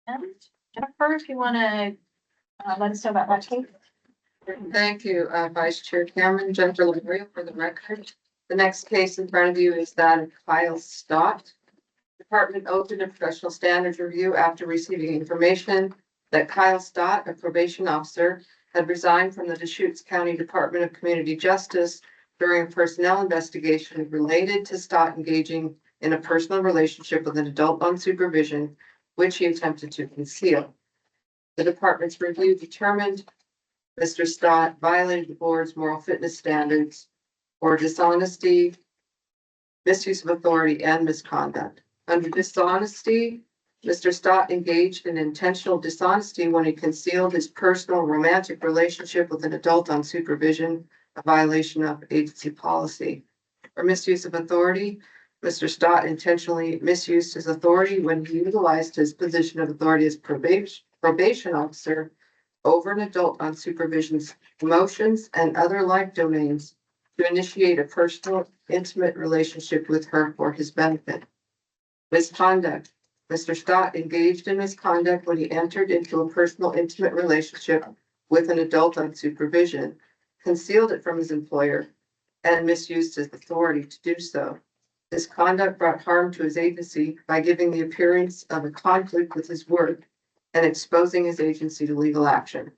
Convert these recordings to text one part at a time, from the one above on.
And Jennifer, if you want to let us know about that case. Thank you, Vice Chair Cameron. Jennifer Laverio for the record. The next case in front of you is that of Kyle Stott. Department opened a professional standards review after receiving information that Kyle Stott, a probation officer, had resigned from the Deschutes County Department of Community Justice during a personnel investigation related to Stott engaging in a personal relationship with an adult on supervision, which he attempted to conceal. The department's review determined Mr. Stott violated the board's moral fitness standards for dishonesty, misuse of authority, and misconduct. Under dishonesty, Mr. Stott engaged in intentional dishonesty when he concealed his personal romantic relationship with an adult on supervision, a violation of agency policy. For misuse of authority, Mr. Stott intentionally misused his authority when he utilized his position of authority as probation officer over an adult on supervision's emotions and other life domains to initiate a personal, intimate relationship with her for his benefit. Misconduct. Mr. Stott engaged in misconduct when he entered into a personal, intimate relationship with an adult on supervision, concealed it from his employer, and misused his authority to do so. This conduct brought harm to his agency by giving the appearance of a conflict with his work and exposing his agency to legal action.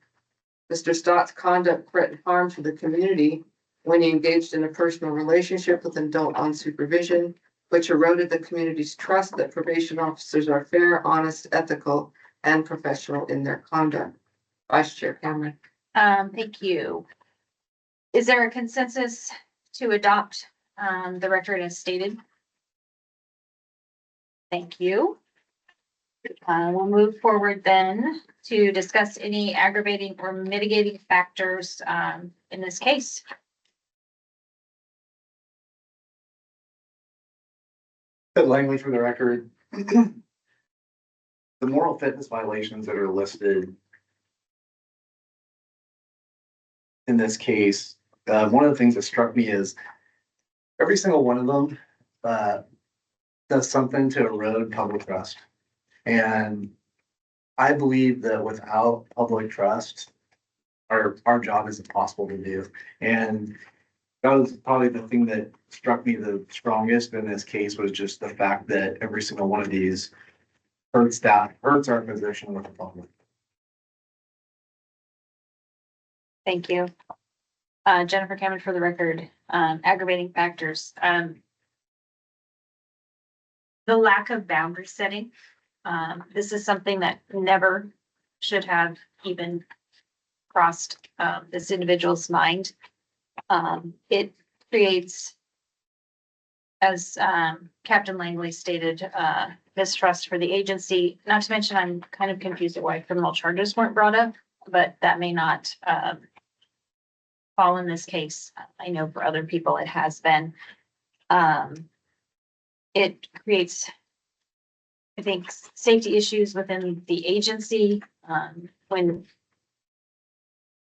Mr. Stott's conduct threatened harm to the community when he engaged in a personal relationship with an adult on supervision, which eroded the community's trust that probation officers are fair, honest, ethical, and professional in their conduct. Vice Chair Cameron. Thank you. Is there a consensus to adopt the record as stated? Thank you. We'll move forward then to discuss any aggravating or mitigating factors in this case. Good language for the record. The moral fitness violations that are listed in this case, one of the things that struck me is every single one of them does something to erode public trust. And I believe that without public trust, our job is impossible to do. And that was probably the thing that struck me the strongest in this case, was just the fact that every single one of these hurts our position with the public. Thank you. Jennifer Cameron for the record, aggravating factors. The lack of boundary setting. This is something that never should have even crossed this individual's mind. It creates, as Captain Langley stated, mistrust for the agency. Not to mention, I'm kind of confused at why criminal charges weren't brought up, but that may not fall in this case. I know for other people it has been. It creates, I think, safety issues within the agency when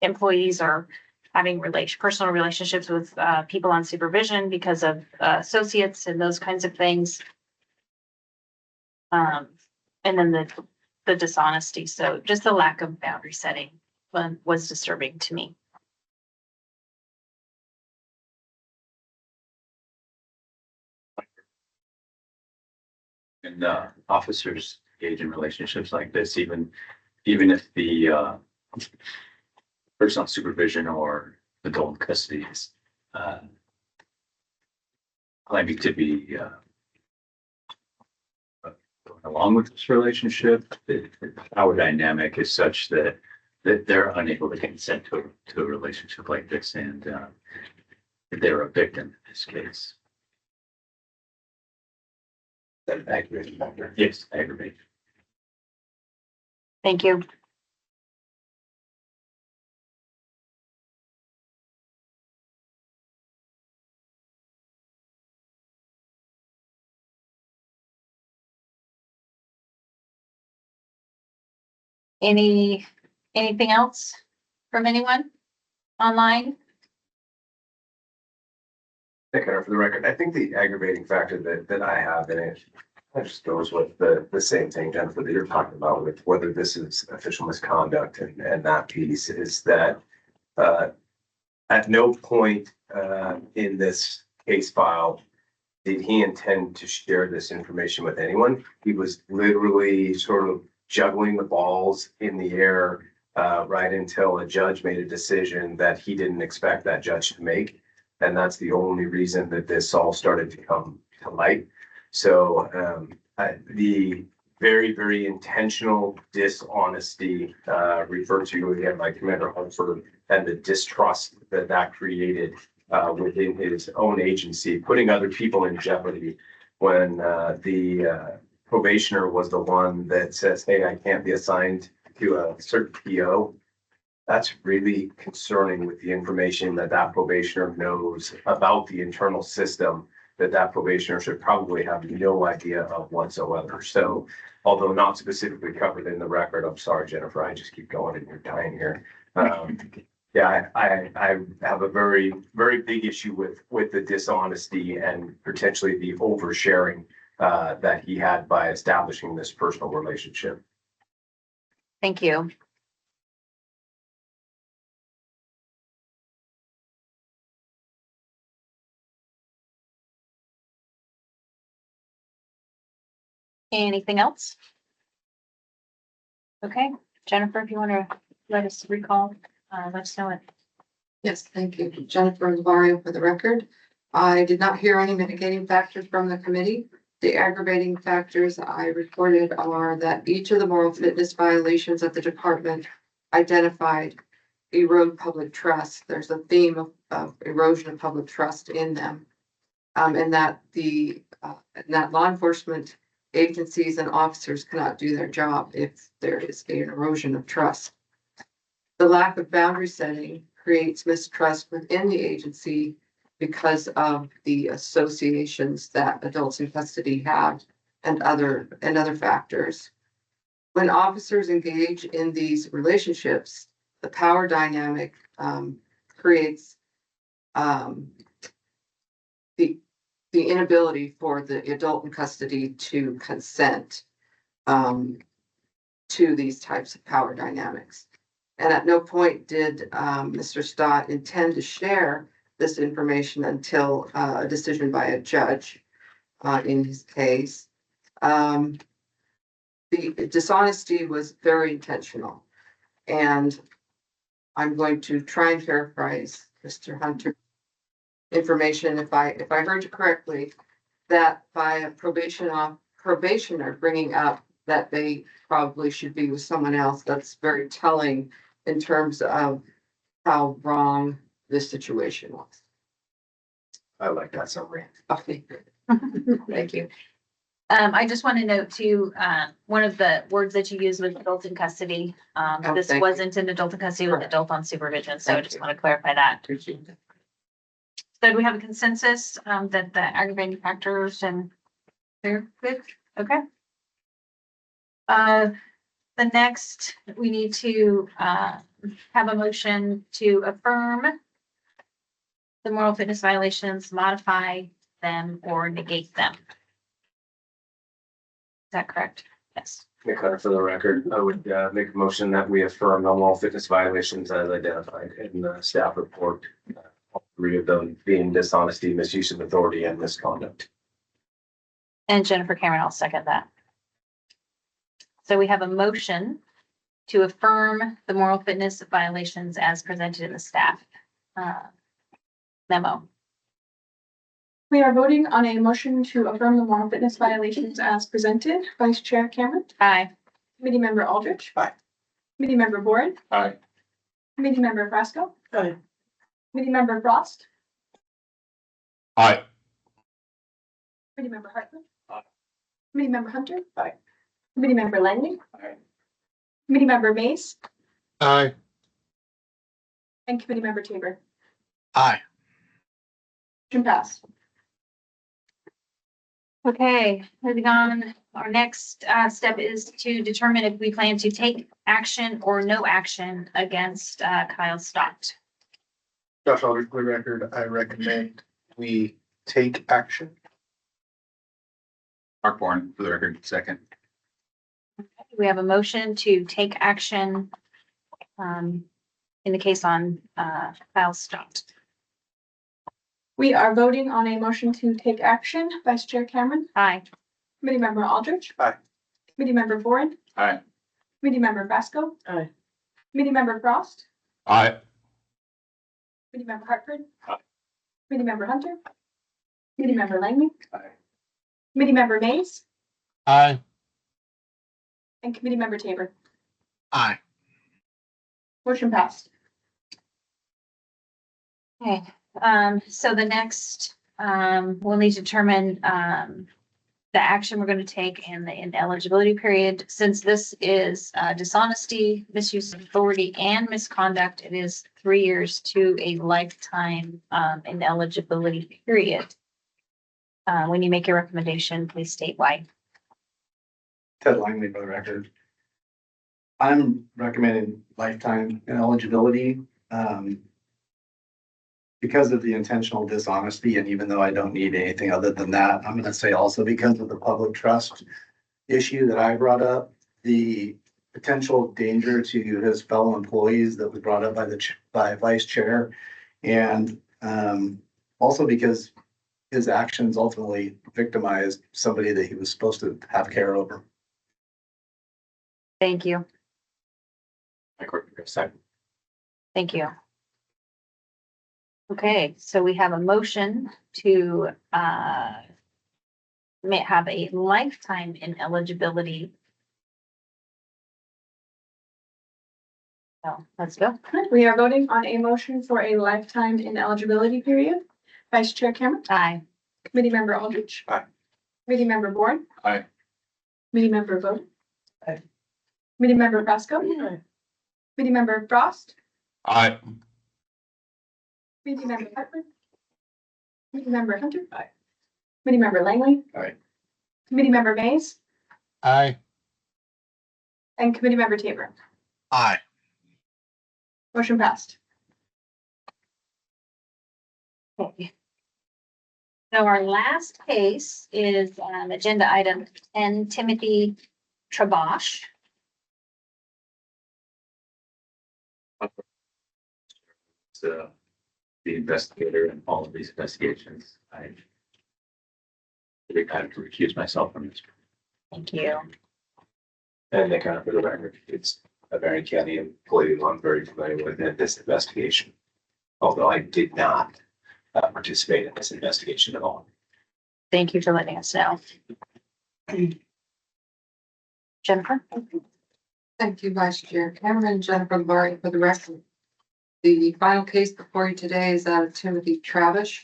employees are having personal relationships with people on supervision because of associates and those kinds of things. And then the dishonesty. So just the lack of boundary setting was disturbing to me. And officers engage in relationships like this, even if the person on supervision or adult custody is claiming to be along with this relationship, the power dynamic is such that they're unable to consent to a relationship like this, and they're a victim in this case. That aggravating factor? Yes, aggravating. Thank you. Anything else from anyone online? For the record, I think the aggravating factor that I have in it That just goes with the same thing, Jennifer, that you're talking about with whether this is official misconduct and that piece is that, at no point, in this case file did he intend to share this information with anyone. He was literally sort of juggling the balls in the air, right until a judge made a decision that he didn't expect that judge to make. And that's the only reason that this all started to come to light. So the very, very intentional dishonesty referred to again by Commander Huntford and the distrust that that created within his own agency, putting other people in jeopardy when the probationer was the one that says, hey, I can't be assigned to a certain PO. That's really concerning with the information that that probationer knows about the internal system that that probationer should probably have no idea of whatsoever. So although not specifically covered in the record, I'm sorry, Jennifer, I just keep going and you're dying here. Yeah, I have a very, very big issue with the dishonesty and potentially the oversharing that he had by establishing this personal relationship. Thank you. Anything else? Okay, Jennifer, if you want to let us recall, let us know it. Yes, thank you. Jennifer Lavario for the record. I did not hear any mitigating factors from the committee. The aggravating factors I reported are that each of the moral fitness violations of the department identified erode public trust. There's a theme of erosion of public trust in them. And that that law enforcement agencies and officers cannot do their job if there is an erosion of trust. The lack of boundary setting creates mistrust within the agency because of the associations that adults in custody have and other factors. When officers engage in these relationships, the power dynamic creates the inability for the adult in custody to consent to these types of power dynamics. And at no point did Mr. Stott intend to share this information until a decision by a judge in his case. The dishonesty was very intentional. And I'm going to try and paraphrase Mr. Hunter information, if I heard you correctly, that by a probationer bringing up that they probably should be with someone else, that's very telling in terms of how wrong this situation was. I like that summary. Okay, thank you. I just want to note too, one of the words that you used was adult in custody. This thank you. wasn't an adult in custody, it was Correct. adult on supervision, so I Thank just you. want to clarify that. Appreciate it. So do we have a consensus, that the aggravating factors and they're good? Okay. The next, we need to, have a motion to affirm the moral fitness violations, modify them or negate them. Is that correct? Yes. Nick Hunter, for the record, I would make a motion that we affirm the all fitness violations as identified in the staff report. All three of them being dishonesty, misuse of authority, and misconduct. And Jennifer Cameron, I'll second that. So we have a motion to affirm the moral fitness violations as presented in the staff memo. We are voting on a motion to affirm the moral fitness violations as presented. Vice Chair Cameron, Aye. Committee Member Aldrich. Aye. Committee Member Board, Aye. Committee Member Frasco, Aye. Committee Member Frost, Aye. Committee Member Hartman. Aye. Committee Member Hunter. Aye. Committee Member Langley. Aye. Committee Member Mace Aye. and Committee Member Tabor. Aye. Motion passed. Okay, moving on. Our next step is to determine if we plan to take action or no action against Kyle Stott. Josh Aldridge, for the record, I recommend we take action. Mark Bourne, for the record, second. We have a motion to take action in the case on Kyle Stott. We are voting on a motion to take action. Vice Chair Cameron, Aye. Committee Member Aldrich. Aye. Committee Member Bourne, Aye. Committee Member Vasco. Aye. Committee Member Frost, Aye. Committee Member Hartford. Aye. Committee Member Hunter. Committee Member Langley. Aye. Committee Member Mays Aye. and Committee Member Tabor. Aye. Motion passed. Okay, so the next, we'll need to determine, the action we're gonna take in the ineligibility period. Since this is, dishonesty, misuse of authority and misconduct, it is 3 years to a lifetime, ineligibility period. When you make your recommendation, please state why. Ted Langley for the record. I'm recommending lifetime ineligibility, because of the intentional dishonesty, and even though I don't need anything other than that, I'm gonna say also because of the public trust issue that I brought up, the potential danger to his fellow employees that was brought up by Vice Chair, and also because his actions ultimately victimized somebody that he was supposed to have care over. Thank you. Second. Thank you. Okay, so we have a motion to have a lifetime ineligibility. So let's go. We are voting on a motion for a lifetime ineligibility period. Vice Chair Cameron, Aye. Committee Member Aldrich. Aye. Committee Member Bourne. Aye. Committee Member Vogt. Aye. Committee Member Vasco. Aye. Committee Member Frost. Aye. Committee Member Hartford. Committee Member Hunter. Aye. Committee Member Langley. Aye. Committee Member Mays Aye. and Committee Member Tabor. Aye. Motion passed. Okay. So our last case is agenda item 10, Timothy Trabosh. So the investigator in all of these investigations, I have to recuse myself from this. Thank you. And they kind of, for the record, it's a Marion County employee who I'm very familiar with in this investigation. Although I did not participate in this investigation at all. Thank you for letting us know. Jennifer? Thank you, Vice Chair Cameron. Jennifer Lavari for the record. The final case before you today is that of Timothy Trabosh.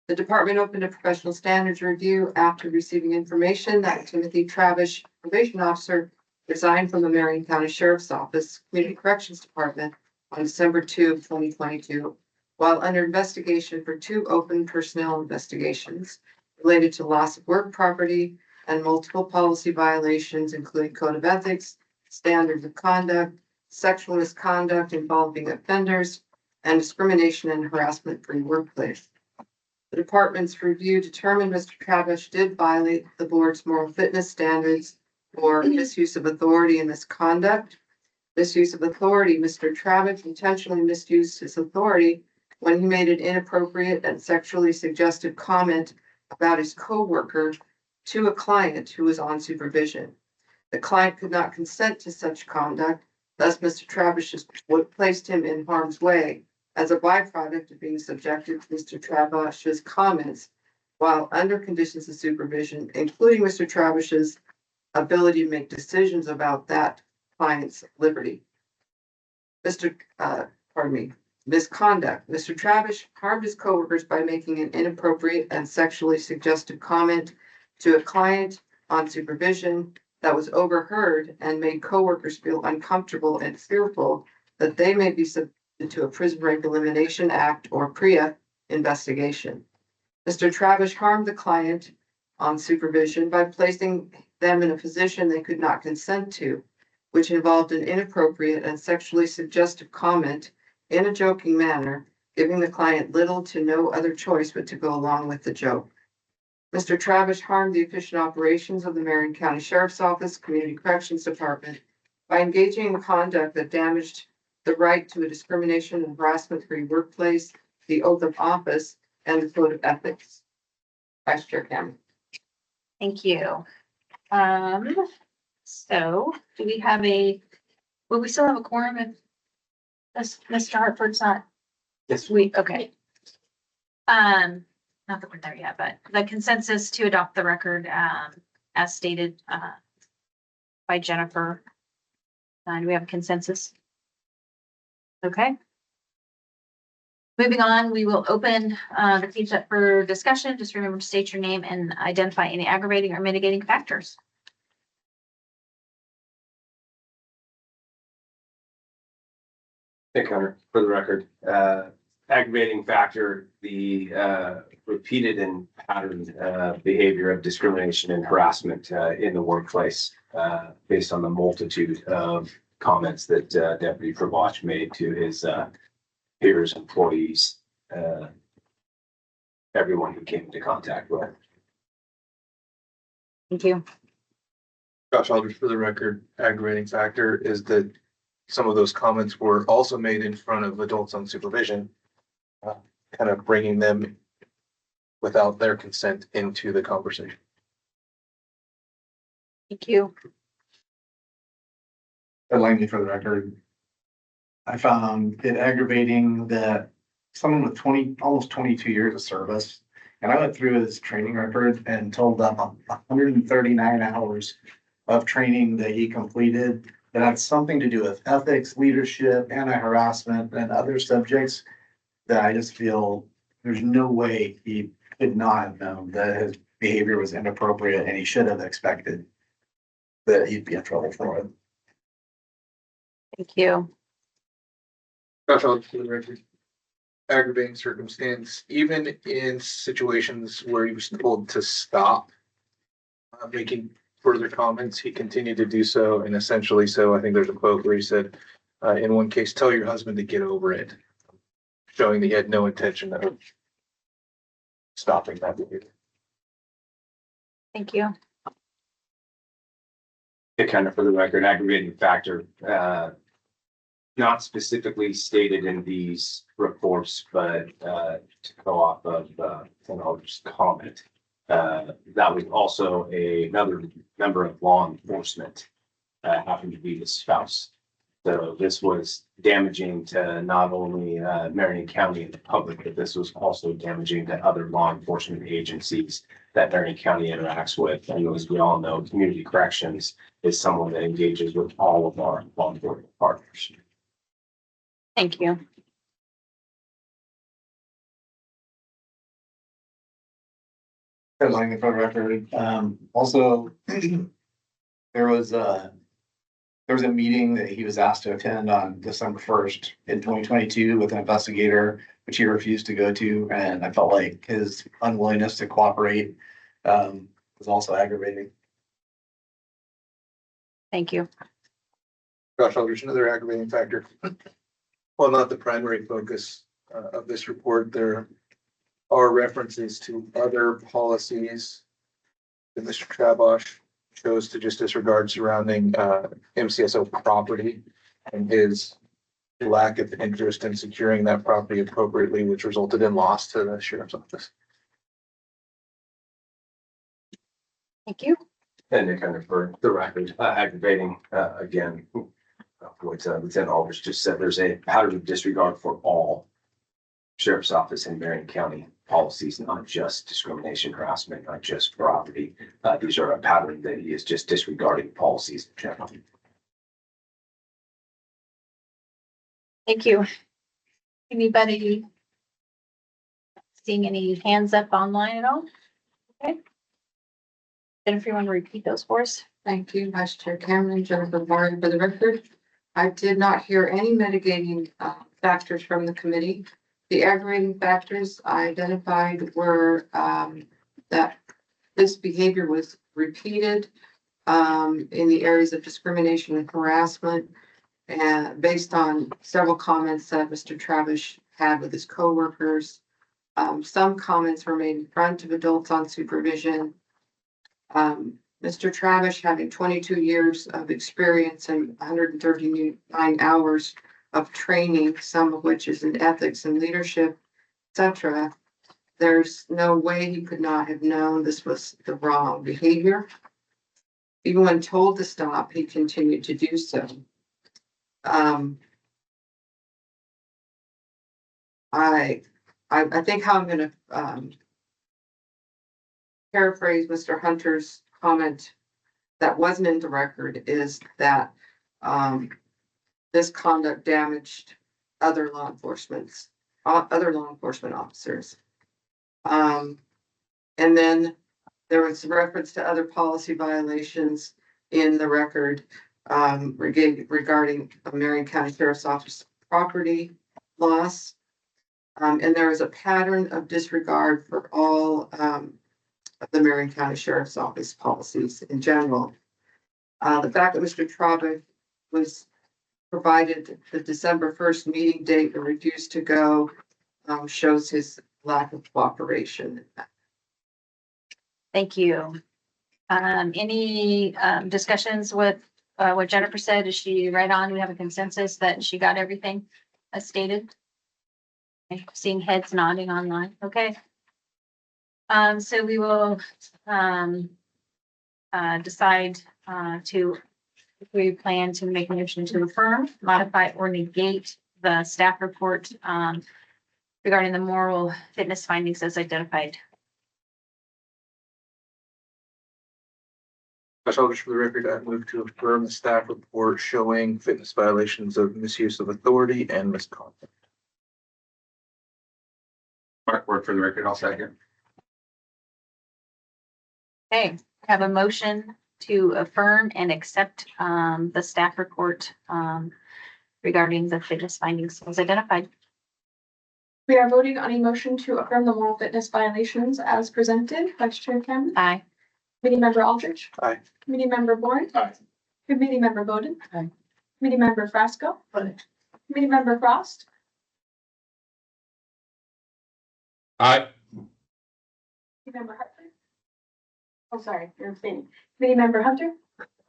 The department opened a professional standards review after receiving information that Timothy Trabosh, probation officer, resigned from the Marion County Sheriff's Office Community Corrections Department on December 2, 2022, while under investigation for 2 open personnel investigations related to loss of work property and multiple policy violations, including code of ethics, standards of conduct, sexual misconduct involving offenders, and discrimination and harassment-free workplace. The department's review determined Mr. Trabosh did violate the board's moral fitness standards for misuse of authority and misconduct. Misuse of authority, Mr. Trabosh intentionally misused his authority when he made an inappropriate and sexually suggestive comment about his coworker to a client who was on supervision. The client could not consent to such conduct, thus Mr. Trabosh placed him in harm's way as a byproduct of being subjected to Mr. Trabosh's comments while under conditions of supervision, including Mr. Trabosh's ability to make decisions about that client's liberty. Misconduct. Mr. Trabosh harmed his coworkers by making an inappropriate and sexually suggestive comment to a client on supervision that was overheard and made coworkers feel uncomfortable and fearful that they may be subjected to a Prison Rape Elimination Act or PREA investigation. Mr. Trabosh harmed the client on supervision by placing them in a position they could not consent to, which involved an inappropriate and sexually suggestive comment in a joking manner, giving the client little to no other choice but to go along with the joke. Mr. Travis harmed the efficient operations of the Marion County Sheriff's Office Community Corrections Department by engaging in conduct that damaged the right to a discrimination and harassment-free workplace, the oath of office, and the code of ethics. Vice Chair Cameron. Thank you. So do we have will we still have a quorum if Mr. Hartford's not? Yes. Okay. Not that we're there yet, but the consensus to adopt the record, as stated, by Jennifer. Do we have a consensus? Okay. Moving on, we will open, the page up for discussion. Just remember to state your name and identify any aggravating or mitigating factors. Nick Hunter, for the record, aggravating factor, the repeated and patterned behavior of discrimination and harassment in the workplace based on the multitude of comments that Deputy Prabach made to his peers, employees, everyone who came into contact with. Thank you. Josh Aldridge, for the record, aggravating factor is that some of those comments were also made in front of adults on supervision, kind of bringing them without their consent into the conversation. Thank you. Langley, for the record, I found it aggravating that someone with almost 22 years of service, and I went through his training record and told them 139 hours of training that he completed that had something to do with ethics, leadership, anti-harassment, and other subjects that I just feel there's no way he could not have known that his behavior was inappropriate, and he should have expected that he'd be in trouble for it. Thank you. Josh Aldridge, for the record, aggravating circumstance, even in situations where he was told to stop making further comments, he continued to do so, and essentially so. I think there's a quote where he said, in one case, tell your husband to get over it, showing that he had no intention of stopping that behavior. Thank you. Nick Hunter, for the record, aggravating factor, not specifically stated in these reports, but to go off of Aldridge's comment. That was also another member of law enforcement, happened to be his spouse. So this was damaging to not only Marion County and the public, but this was also damaging to other law enforcement agencies that Marion County interacts with. And as we all know, community corrections is someone that engages with all of our law enforcement partners. Thank you. Langley, for the record, also, there was a meeting that he was asked to attend on December 1st in 2022 with an investigator, which he refused to go to, and I felt like his unwillingness to cooperate was also aggravating. Thank you. Josh Aldridge, another aggravating factor. While not the primary focus of this report, there are references to other policies that Mr. Trabosh chose to just disregard surrounding MCSO property and his lack of interest in securing that property appropriately, which resulted in loss to the sheriff's office. Thank you. And Nick Hunter, for the record, aggravating, again, what Lieutenant Aldridge just said, there's a pattern of disregard for all sheriff's office in Marion County policies, not just discrimination, harassment, not just property. These are a pattern that he is just disregarding policies in general. Thank you. Anybody seeing any hands up online at all? Okay. Jennifer, you want to repeat those for us? Thank you, Vice Chair Cameron, Jennifer Barr, for the record. I did not hear any mitigating factors from the committee. The aggravating factors I identified were that this behavior was repeated in the areas of discrimination and harassment, and based on several comments that Mr. Travis had with his coworkers, Some comments were made in front of adults on supervision. Mr. Travish, having 22 years of experience and 139 hours of training, some of which is in ethics and leadership, etc. There's no way he could not have known this was the wrong behavior. Even when told to stop, he continued to do so. I think how I'm gonna, paraphrase Mr. Hunter's comment that wasn't in the record is that, this conduct damaged other law enforcement officers. And then there was reference to other policy violations in the record, regarding a Marion County Sheriff's Office property loss. And there is a pattern of disregard for all, of the Marion County Sheriff's Office policies in general. The fact that Mr. Travish was provided the December 1st meeting date and refused to go, shows his lack of cooperation. Thank you. Any discussions with what Jennifer said? Is she right on? We have a consensus that she got everything as stated? Okay, seeing heads nodding online, okay. So we will decide if we plan to make a motion to affirm, modify, or negate the staff report regarding the moral fitness findings as identified. Special Eldridge, for the record, I move to affirm the staff report showing fitness violations of misuse of authority and misconduct. Mark, word for the record, I'll second. Okay, have a motion to affirm and accept the staff report regarding the fitness findings as identified. We are voting on a motion to affirm the moral fitness violations as presented. Vice Chair Cameron. Aye. Committee Member Aldrich. Aye. Committee Member Bourne. Aye. Committee Member Bowden. Aye. Committee Member Frasco. Aye. Committee Member Frost. Aye. Committee Member Hartford. Oh, sorry, you're abstaining. Committee Member Hunter.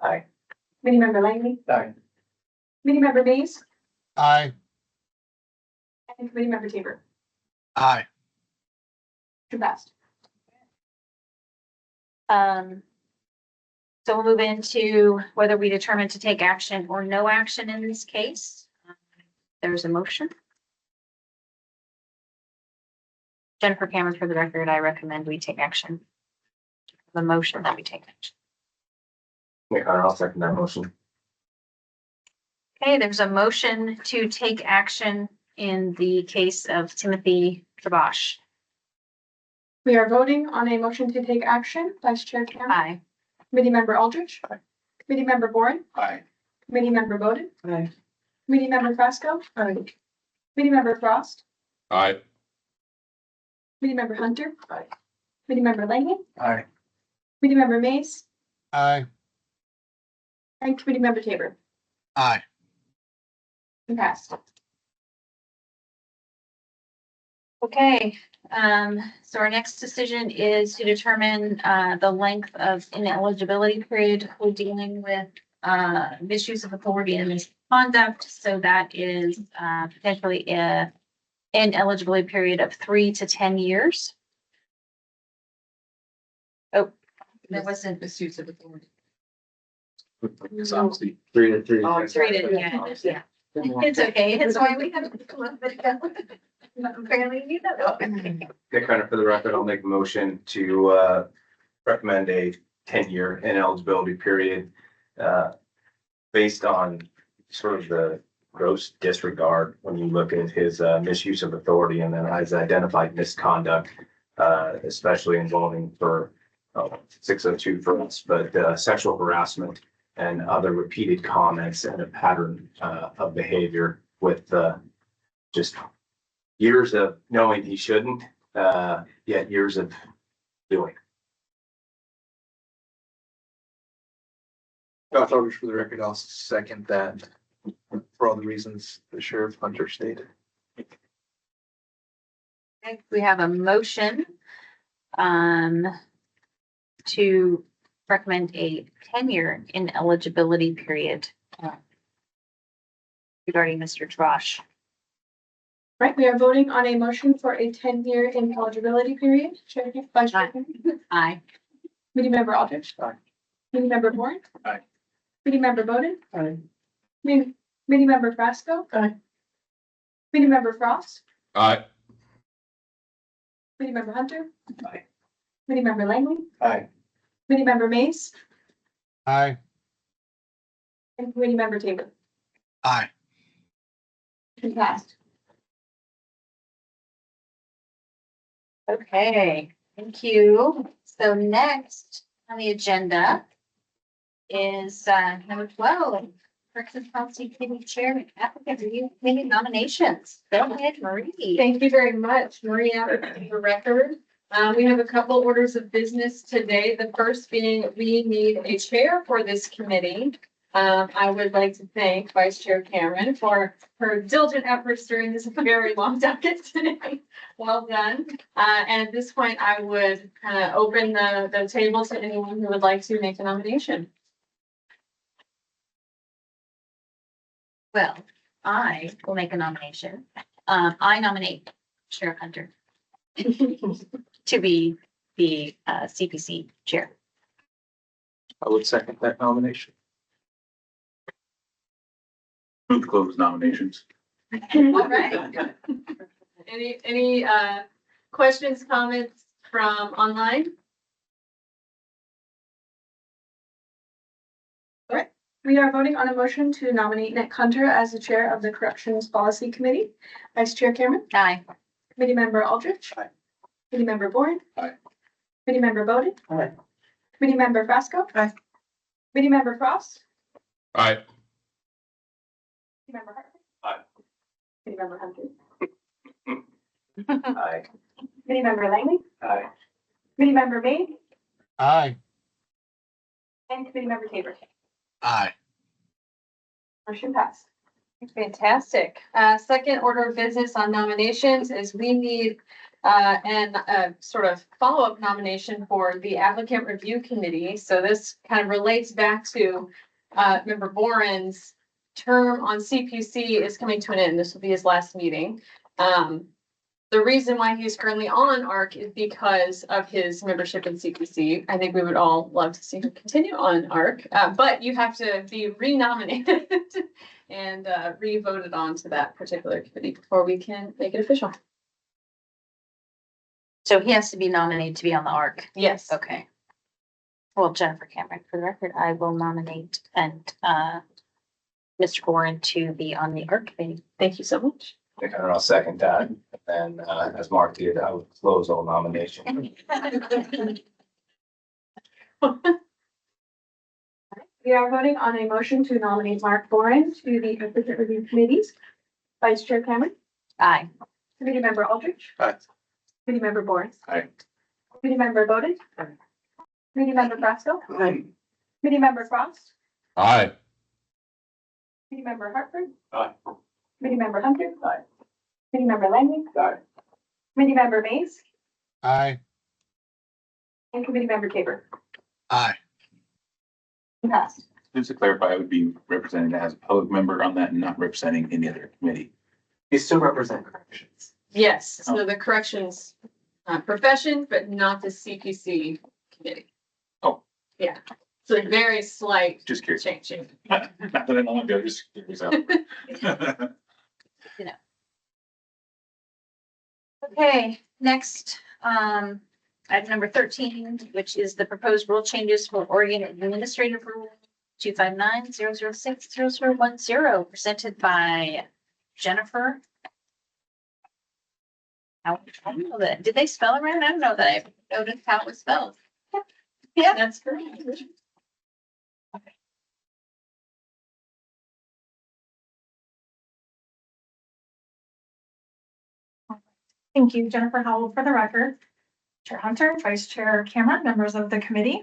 Aye. Committee Member Langley. Aye. Committee Member Mays. Aye. And Committee Member Tabor. Aye. To passed. So we'll move into whether we determine to take action or no action in this case. There's a motion. Jennifer Cameron, for the record, I recommend we take action. The motion that we take action. Nick Hunter, I'll second that motion. Okay, there's a motion to take action in the case of Timothy Trabosh. We are voting on a motion to take action. Vice Chair Cameron. Aye. Committee Member Aldrich. Aye. Committee Member Bourne. Aye. Committee Member Bowden. Aye. Committee Member Frasco. Aye. Committee Member Frost. Aye. Committee Member Hunter. Aye. Committee Member Langley. Aye. Committee Member Mays. Aye. And Committee Member Tabor. Aye. And passed. Okay, so our next decision is to determine the length of ineligibility period. We're dealing with misuse of authority and misconduct. So that is potentially an ineligibility period of 3 to 10 years. Oh, there wasn't Misuse of authority. It's obviously 3 to 3. Oh, 3 to, yeah. It's okay. It's why we have. Apparently, you know. Nick Hunter, for the record, I'll make a motion to recommend a 10-year ineligibility period based on sort of the gross disregard when you look at his misuse of authority and then his identified misconduct, especially involving for 602 for us, but sexual harassment and other repeated comments and a pattern of behavior with just years of knowing he shouldn't, yet years of doing. Josh Eldridge, for the record, I'll second that for all the reasons the Sheriff Hunter stated. Okay, we have a motion to recommend a 10-year ineligibility period regarding Mr. Drosh. Right, we are voting on a motion for a 10-year ineligibility period. Chair, Vice Chair, Aye. Committee Member Aldrich. Aye. Committee Member Warren. Aye. Committee Member Bowden. Aye. Committee Member Frasco. Aye. Committee Member Frost. Aye. Committee Member Hunter. Aye. Committee Member Langley. Aye. Committee Member Mays. Aye. And Committee Member Tabor. Aye. Motion passed. Okay, thank you. So next on the agenda is number 12, Parks and Policy Committee Chairman, applicant review committee nominations. Go ahead, Marie. Thank you very much, Maria, for record. We have a couple orders of business today. The first being we need a chair for this committee. I would like to thank Vice Chair Cameron for her diligent efforts during this very long docket today. Well done. And at this point, I would kind of open the table to anyone who would like to make a nomination. Well, I will make a nomination. I nominate Sheriff Hunter to be the CPC chair. I would second that nomination. Move to close nominations. All right. Any questions, comments from online? We are voting on a motion to nominate Nick Hunter as the chair of the Corrections Policy Committee. Vice Chair Cameron. Aye. Committee Member Aldrich. Aye. Committee Member Bourne. Aye. Committee Member Bowden. Aye. Committee Member Frasco. Aye. Committee Member Frost. Aye. Committee Member Hartman. Aye. Committee Member Hunter. Aye. Committee Member Langley. Aye. Committee Member May. Aye. And Committee Member Tabor. Aye. Motion passed. Fantastic. Second order of business on nominations is we need a sort of follow-up nomination for the applicant review committee. So this kind of relates back to Member Boren's term on CPC is coming to an end. This will be his last meeting. The reason why he's currently on ARC is because of his membership in CPC. I think we would all love to see him continue on ARC, but you have to be renominated and re-voted on to that particular committee before we can make it official. So he has to be nominated to be on the ARC. Yes. Okay. Well, Jennifer Cameron, for the record, I will nominate and Mr. Warren to be on the ARC committee. Thank you so much. And I'll second that. And as Mark did, I would close all nominations. We are voting on a motion to nominate Mark Boren to the applicant review committees. Vice Chair Cameron. Aye. Committee Member Aldrich. Aye. Committee Member Bourne. Aye. Committee Member Bowden. Committee Member Frasco. Committee Member Frost. Aye. Committee Member Hartford. Aye. Committee Member Hunter. Aye. Committee Member Langley. Aye. Committee Member Mays. Aye. And Committee Member Tabor. Aye. Passed. Just to clarify, I would be represented as a public member on that and not representing any other committee. You still represent corrections. Yes, so the corrections profession, but not the CPC committee. Oh. Yeah, so a very slight Just curious. change. Not that I know, I'm just curious. Okay, next, item number 13, which is the proposed rule changes for Oregon Administrative Rule 259-006-0010, presented by Jennifer. I don't know that. Did they spell it right? I don't know that I noticed how it was spelled. Yeah, that's correct. Thank you, Jennifer Howell, for the record. Chair Hunter, Vice Chair Cameron, members of the committee.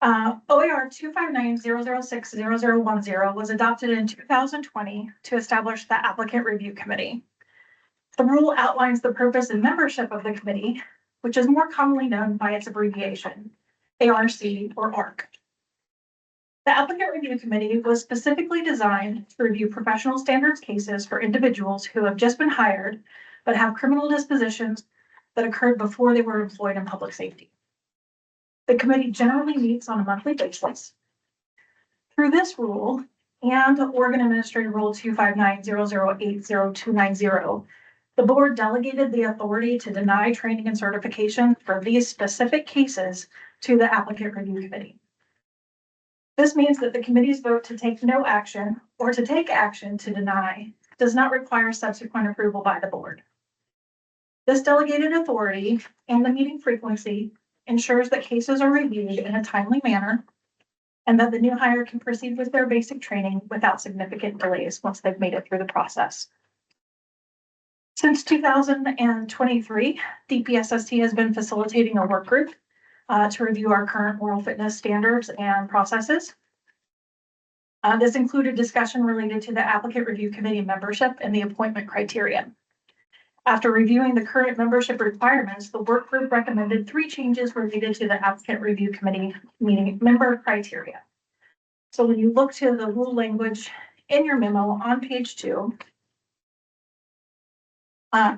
OER 259-006-0010 was adopted in 2020 to establish the applicant review committee. The rule outlines the purpose and membership of the committee, which is more commonly known by its abbreviation, ARC or ARC. The Applicant Review Committee was specifically designed to review professional standards cases for individuals who have just been hired but have criminal dispositions that occurred before they were employed in public safety. The committee generally meets on a monthly basis. Through this rule and Oregon Administrative Rule 259-0080-290, the board delegated the authority to deny training and certification for these specific cases to the Applicant Review Committee. This means that the committee's vote to take no action or to take action to deny does not require subsequent approval by the board. This delegated authority and the meeting frequency ensures that cases are reviewed in a timely manner and that the new hire can proceed with their basic training without significant delays once they've made it through the process. Since 2023, DPSST has been facilitating a work group to review our current moral fitness standards and processes. This included discussion related to the Applicant Review Committee membership and the appointment criteria. After reviewing the current membership requirements, the work group recommended 3 changes related to the Applicant Review Committee meeting member criteria. So when you look to the rule language in your memo on page 2,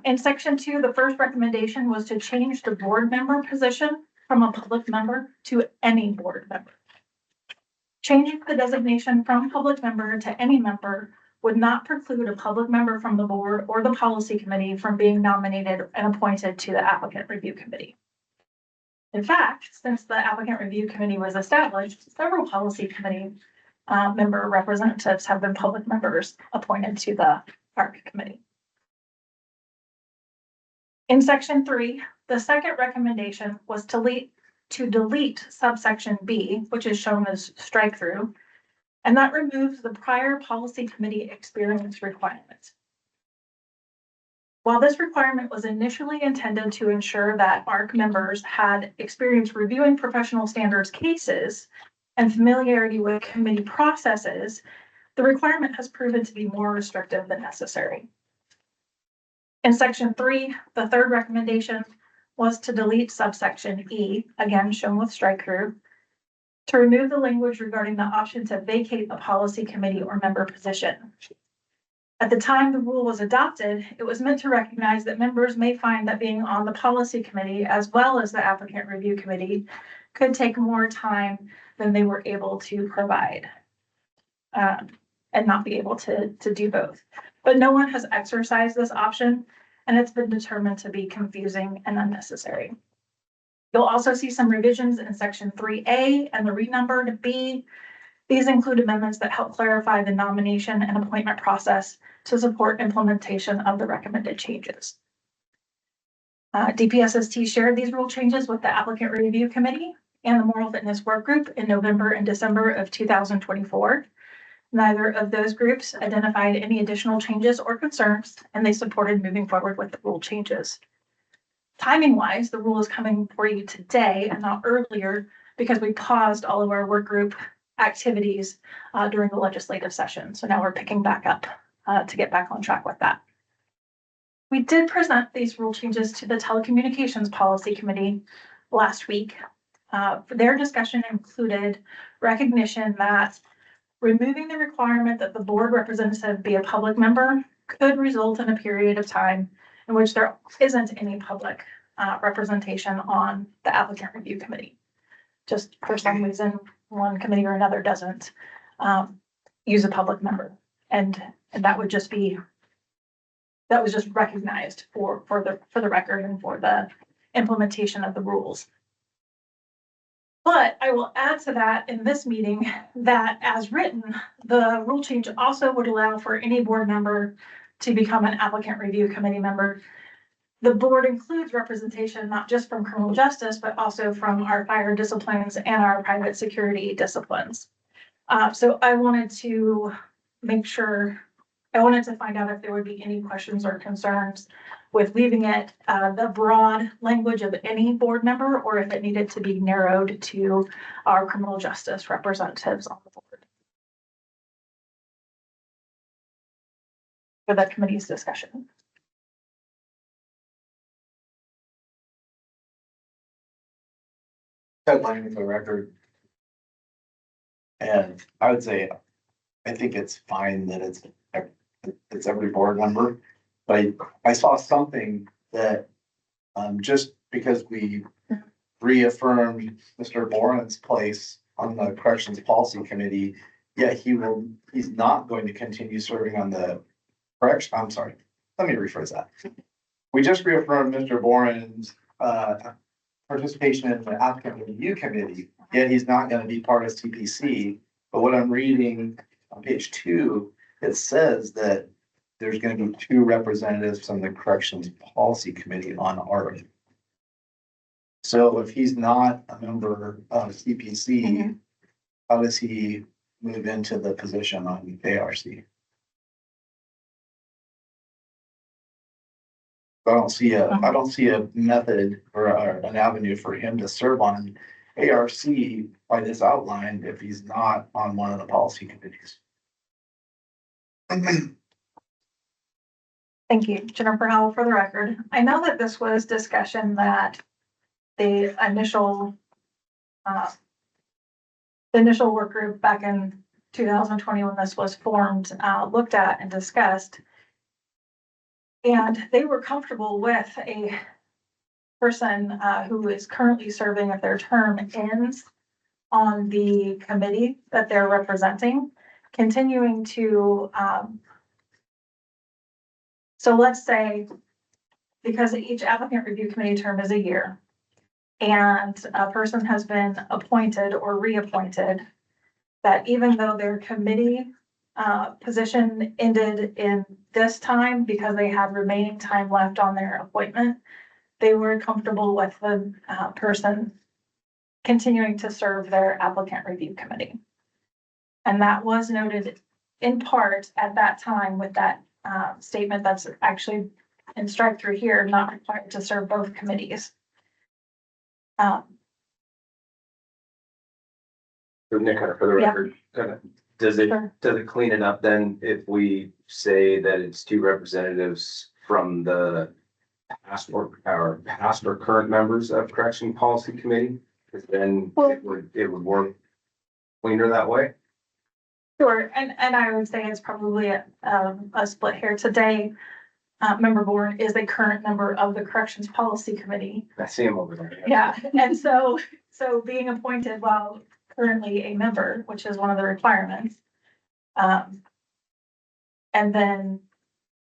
in section 2, the first recommendation was to change the board member position from a public member to any board member. Changing the designation from public member to any member would not preclude a public member from the board or the policy committee from being nominated and appointed to the Applicant Review Committee. In fact, since the Applicant Review Committee was established, several policy committee member representatives have been public members appointed to the ARC committee. In section 3, the second recommendation was to delete subsection B, which is shown as strike through, and that removes the prior policy committee experience requirement. While this requirement was initially intended to ensure that ARC members had experience reviewing professional standards cases and familiarity with committee processes, the requirement has proven to be more restrictive than necessary. In section 3, the third recommendation was to delete subsection E, again shown with strike through, to remove the language regarding the option to vacate a policy committee or member position. At the time the rule was adopted, it was meant to recognize that members may find that being on the policy committee as well as the Applicant Review Committee could take more time than they were able to provide and not be able to do both. But no one has exercised this option, and it's been determined to be confusing and unnecessary. You'll also see some revisions in section 3A and the renumbered B. These include amendments that help clarify the nomination and appointment process to support implementation of the recommended changes. DPSST shared these rule changes with the Applicant Review Committee and the Moral Fitness Work Group in November and December of 2024. Neither of those groups identified any additional changes or concerns, and they supported moving forward with the rule changes. Timing wise, the rule is coming for you today and not earlier because we paused all of our work group activities during the legislative session. So now we're picking back up to get back on track with that. We did present these rule changes to the Telecommunications Policy Committee last week. Their discussion included recognition that removing the requirement that the board representative be a public member could result in a period of time in which there isn't any public representation on the Applicant Review Committee. Just for some reason, one committee or another doesn't use a public member. And that would just be, that was just recognized for the record and for the implementation of the rules. But I will add to that in this meeting that as written, the rule change also would allow for any board member to become an Applicant Review Committee member. The board includes representation not just from criminal justice, but also from our fire disciplines and our private security disciplines. So I wanted to make sure, I wanted to find out if there would be any questions or concerns with leaving it the broad language of any board member, or if it needed to be narrowed to our criminal justice representatives on the board for the committee's discussion. headlining for the record. And I would say, I think it's fine that it's every board member. But I saw something that, just because we reaffirmed Mr. Boren's place on the Corrections Policy Committee, yet he's not going to continue serving on the I'm sorry, let me rephrase that. We just reaffirmed Mr. Boren's, participation in the applicant review committee, yet he's not gonna be part of CPC. But what I'm reading on page 2, it says that there's gonna be 2 representatives from the Corrections Policy Committee on ARC. So if he's not a member of CPC, how does he move into the position on ARC? I don't see a method or an avenue for him to serve on ARC by this outline if he's not on one of the policy committees. Thank you, Jennifer Howell, for the record. I know that this was discussion that the initial work group back in 2020, when this was formed, looked at and discussed. And they were comfortable with a person who is currently serving, if their term ends on the committee that they're representing, continuing to, so let's say, because each applicant review committee term is a year, and a person has been appointed or reappointed, that even though their committee position ended in this time because they had remaining time left on their appointment, they were comfortable with the person continuing to serve their applicant review committee. And that was noted in part at that time with that statement that's actually in strike through here, not required to serve both committees. For Nick, for the Yeah. record, does it clean it up then if we say that it's 2 representatives from the past or current members of Correction Policy Committee? Because then it would work cleaner that way. Sure, and I would say it's probably a split here today. Member Bourne is a current member of the Corrections Policy Committee. I see him over there. Yeah, and so being appointed while currently a member, which is one of the requirements. And then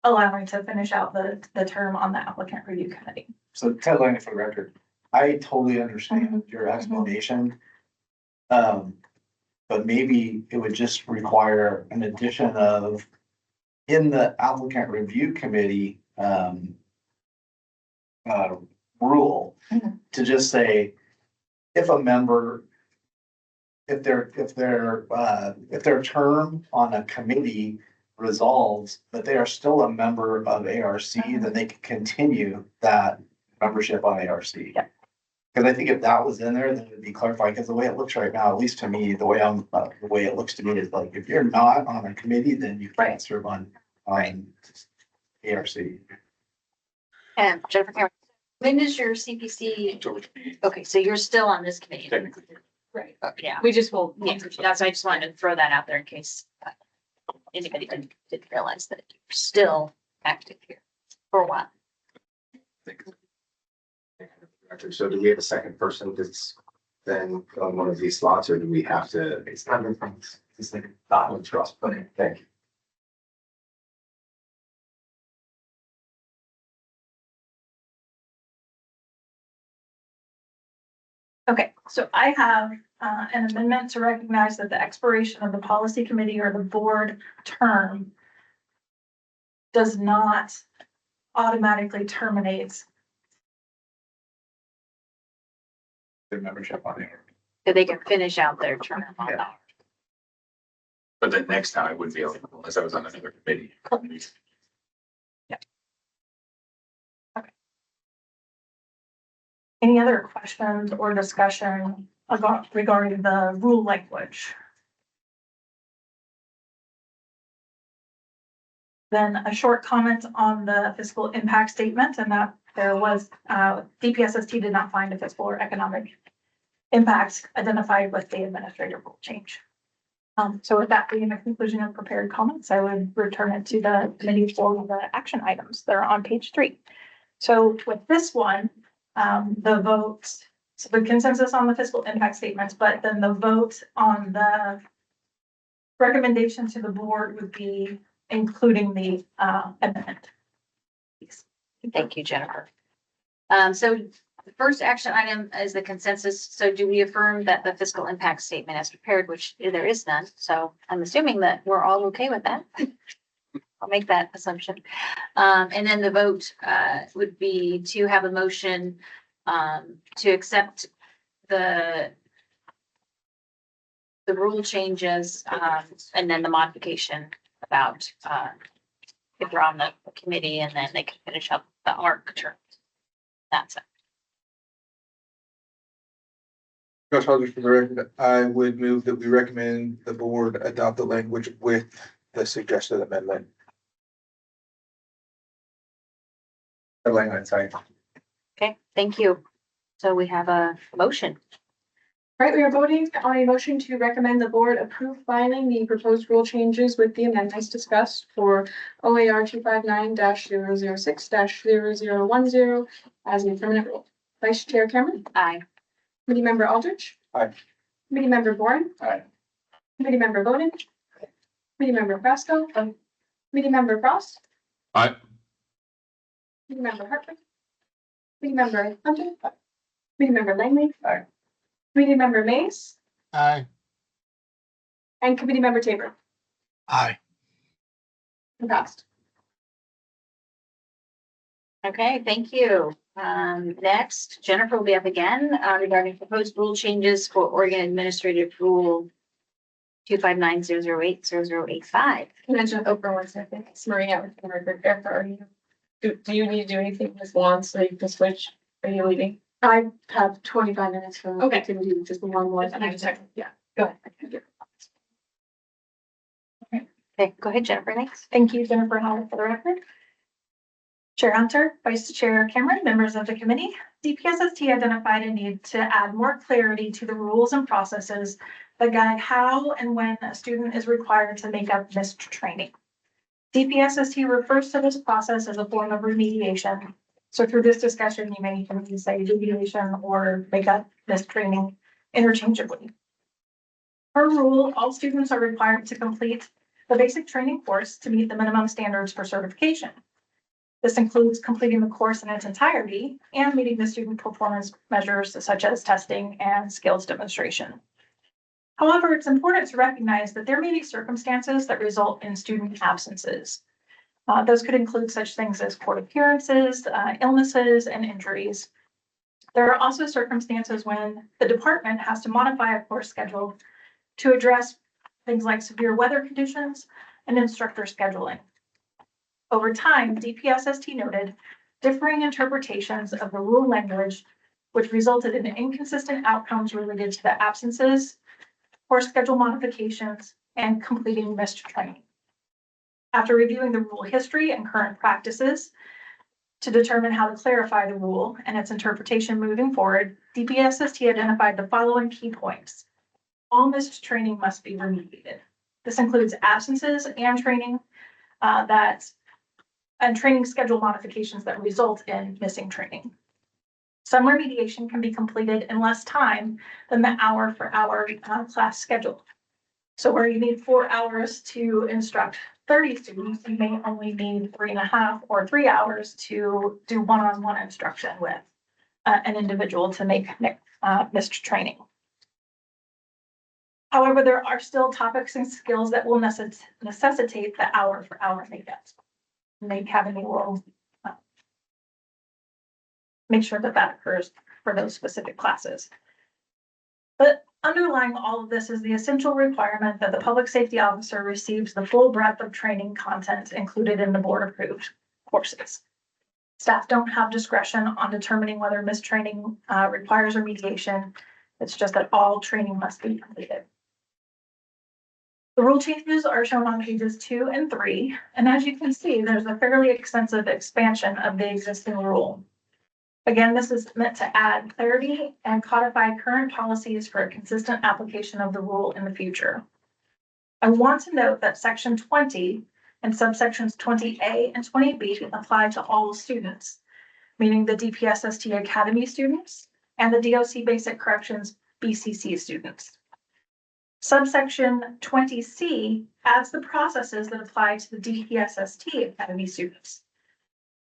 allowing to finish out the term on the applicant review committee. So headlining for the record, I totally understand your explanation. But maybe it would just require an addition of, in the applicant review committee, rule, to just say, if a member, if their term on a committee resolves, but they are still a member of ARC, then they can continue that membership on ARC. Yeah. Because I think if that was in there, then it'd be clarified, because the way it looks right now, at least to me, the way it looks to me is like, if you're not on a committee, then you can't serve on ARC. And Jennifer Cameron, when is your CPC? Okay, so you're still on this committee. Technically. Right. Yeah, We just will. yeah, that's, I just wanted to throw that out there in case anybody didn't realize that you're still active here for a while. So do we have a second person that's then on one of these slots, or do we have to? It's not it's like that trust. Okay, thank you. Okay, so I have an amendment to recognize that the expiration of the policy committee or the board term does not automatically terminate. The membership on there. So they can finish out their term on that. But then next time I wouldn't be eligible unless I was on another committee. Any other questions or discussion regarding the rule language? Then a short comment on the fiscal impact statement, and that there was, DPSST did not find a fiscal or economic impacts identified with the administrative rule change. So with that being the conclusion of prepared comments, I would return it to the committee for the action items that are on page 3. So with this one, the vote, so the consensus on the fiscal impact statements, but then the vote on the recommendation to the board would be including the amendment. Thank you, Jennifer. So the first action item is the consensus. So do we affirm that the fiscal impact statement as prepared, which there is none? So I'm assuming that we're all okay with that. I'll make that assumption. And then the vote would be to have a motion to accept the rule changes and then the modification about if they're on the committee, and then they can finish up the ARC term. That's it. Josh Aldrich, for the record, I would move that we recommend the board adopt the language with the suggested amendment. Sorry. Okay, thank you. So we have a motion. Right, we are voting on a motion to recommend the board approve filing the proposed rule changes with the amendments discussed for OAR 259-006-0010 as a permanent rule. Vice Chair Cameron, Aye. Committee Member Aldrich. Aye. Committee Member Boren. Aye. Committee Member Bowden. Committee Member Pasco. Committee Member Frost. Aye. Committee Member Hartman. Committee Member Hunter. Committee Member Langley. Aye. Committee Member Mace Aye. and Committee Member Tabor. Aye. Passed. Okay, thank you. Next, Jennifer will be up again regarding proposed rule changes for Oregon Administrative Rule 259-008-0085. Can I just open 1 second? It's Maria with the record. Erica, are you, do you need to do anything with Juan so you can switch? Are you leaving? I have 25 minutes for. Okay. I can do just one more. Yeah, go ahead. Okay, go ahead, Jennifer, next. Thank you, Jennifer Howell, for the record. Chair Hunter, Vice Chair Cameron, members of the committee, DPSST identified a need to add more clarity to the rules and processes that guide how and when a student is required to make up missed training. DPSST refers to this process as a form of remediation. So through this discussion, you may even say remediation or make up missed training interchangeably. Per rule, all students are required to complete the basic training course to meet the minimum standards for certification. This includes completing the course in its entirety and meeting the student performance measures such as testing and skills demonstration. However, it's important to recognize that there may be circumstances that result in student absences. Those could include such things as court appearances, illnesses, and injuries. There are also circumstances when the department has to modify a course schedule to address things like severe weather conditions and instructor scheduling. Over time, DPSST noted differing interpretations of the rule language, which resulted in inconsistent outcomes related to the absences, course schedule modifications, and completing missed training. After reviewing the rule history and current practices to determine how to clarify the rule and its interpretation moving forward, DPSST identified the following key points. All missed training must be remediated. This includes absences and training training schedule modifications that result in missing training. Some remediation can be completed in less time than the hour for hour class schedule. So where you need 4 hours to instruct 30 students, you may only need 3.5 or 3 hours to do one-on-one instruction with an individual to make missed training. However, there are still topics and skills that will necessitate the hour for hour makeups. Maybe having will make sure that that occurs for those specific classes. But underlying all of this is the essential requirement that the public safety officer receives the full breadth of training content included in the board approved courses. Staff don't have discretion on determining whether missed training requires remediation. It's just that all training must be completed. The rule changes are shown on pages 2 and 3, and as you can see, there's a fairly extensive expansion of the existing rule. Again, this is meant to add clarity and codify current policies for a consistent application of the rule in the future. I want to note that section 20 and subsections 20A and 20B apply to all students, meaning the DPSST Academy students and the DOC Basic Corrections BCC students. Subsection 20C adds the processes that apply to the DPSST Academy students.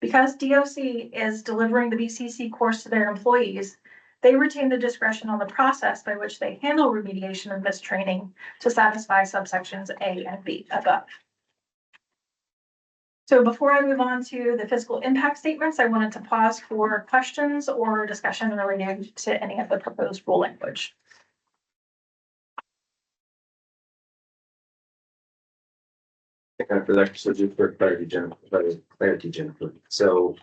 Because DOC is delivering the BCC course to their employees, they retain the discretion on the process by which they handle remediation of missed training to satisfy subsections A and B above. So before I move on to the fiscal impact statements, I wanted to pause for questions or discussion related to any of the proposed rule language. For that, so just for clarity, Jennifer. So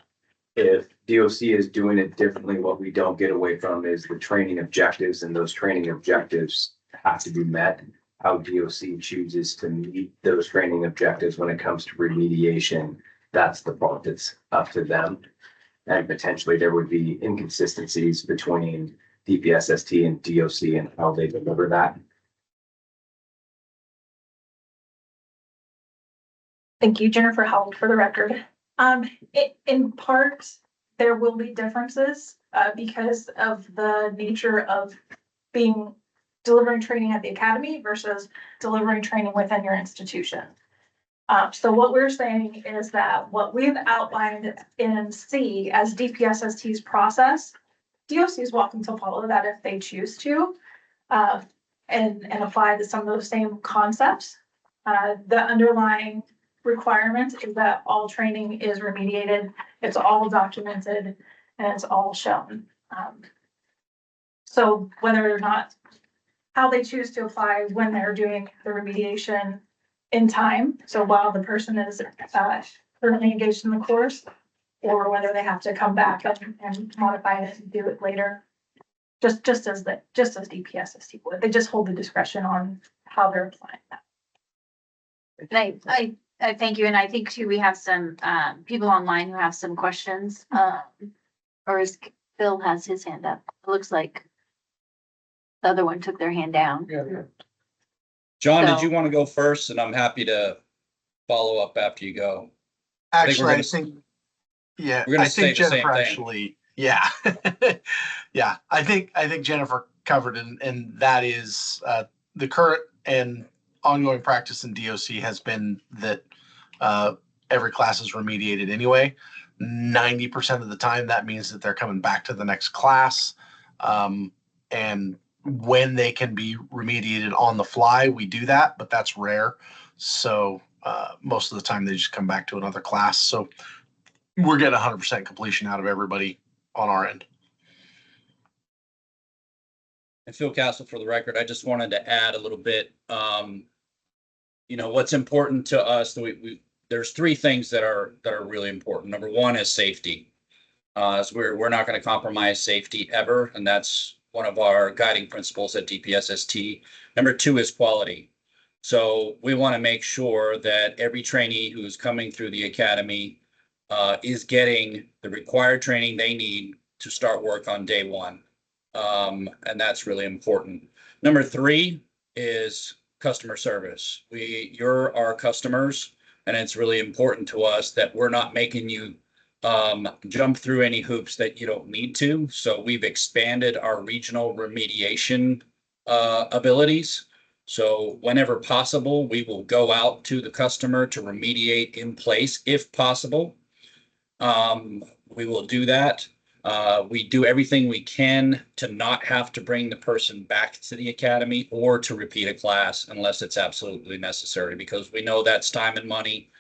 if DOC is doing it differently, what we don't get away from is the training objectives, and those training objectives have to be met. How DOC chooses to meet those training objectives when it comes to remediation, that's the part that's up to them. And potentially there would be inconsistencies between DPSST and DOC and how they deliver that. Thank you, Jennifer Howell, for the record. In part, there will be differences because of the nature of delivering training at the academy versus delivering training within your institution. So what we're saying is that what we've outlined in C as DPSST's process, DOC is welcome to follow that if they choose to, and apply some of those same concepts. The underlying requirement is that all training is remediated, it's all documented, and it's all shown. So whether or not how they choose to apply when they're doing the remediation in time, so while the person is currently engaged in the course, or whether they have to come back and modify it and do it later, just as DPSST would. They just hold the discretion on how they're applying that. And I thank you, and I think too, we have some people online who have some questions. Or is Phil has his hand up? It looks like the other one took their hand down. Yeah. John, So- did you want to go first? And I'm happy to follow up after you go. Actually, I gonna- think, yeah, we're gonna I say think the same Jennifer thing. actually, yeah. Yeah, I think Jennifer covered and that is, the current and ongoing practice in DOC has been that, every class is remediated anyway. 90% of the time, that means that they're coming back to the next class. And when they can be remediated on the fly, we do that, but that's rare. So most of the time they just come back to another class. So we're getting 100% completion out of everybody on our end. And Phil Castle, for the record, I just wanted to add a little bit. What's important to us, there's three things that are really important. Number one is safety. So we're not going to compromise safety ever, and that's one of our guiding principles at DPSST. Number two is quality. So we want to make sure that every trainee who's coming through the academy is getting the required training they need to start work on day one. And that's really important. Number three is customer service. You're our customers, and it's really important to us that we're not making you jump through any hoops that you don't need to. So we've expanded our regional remediation abilities. So whenever possible, we will go out to the customer to remediate in place if possible. We will do that. We do everything we can to not have to bring the person back to the academy or to repeat a class unless it's absolutely necessary, because we know that's time and money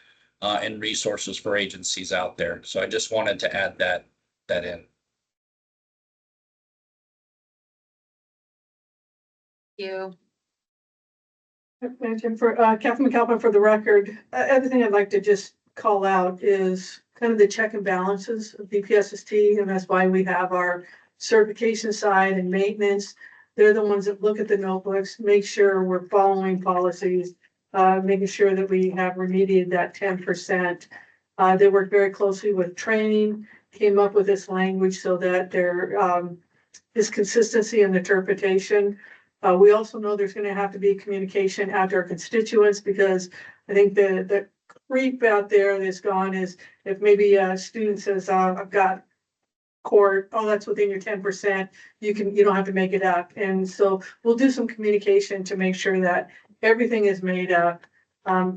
and resources for agencies out there. So I just wanted to add that in. You. For Catherine McAlpin, for the record, other thing I'd like to just call out is kind of the check and balances of DPSST, and that's why we have our certification side and maintenance. They're the ones that look at the notebooks, make sure we're following policies, making sure that we have remediated that 10%. They work very closely with training came up with this language so that there is consistency in interpretation. We also know there's gonna have to be communication out to our constituents, because I think the creep out there that's gone is if maybe a student says, I've got court, oh, that's within your 10%, you don't have to make it up. And so we'll do some communication to make sure that everything is made up.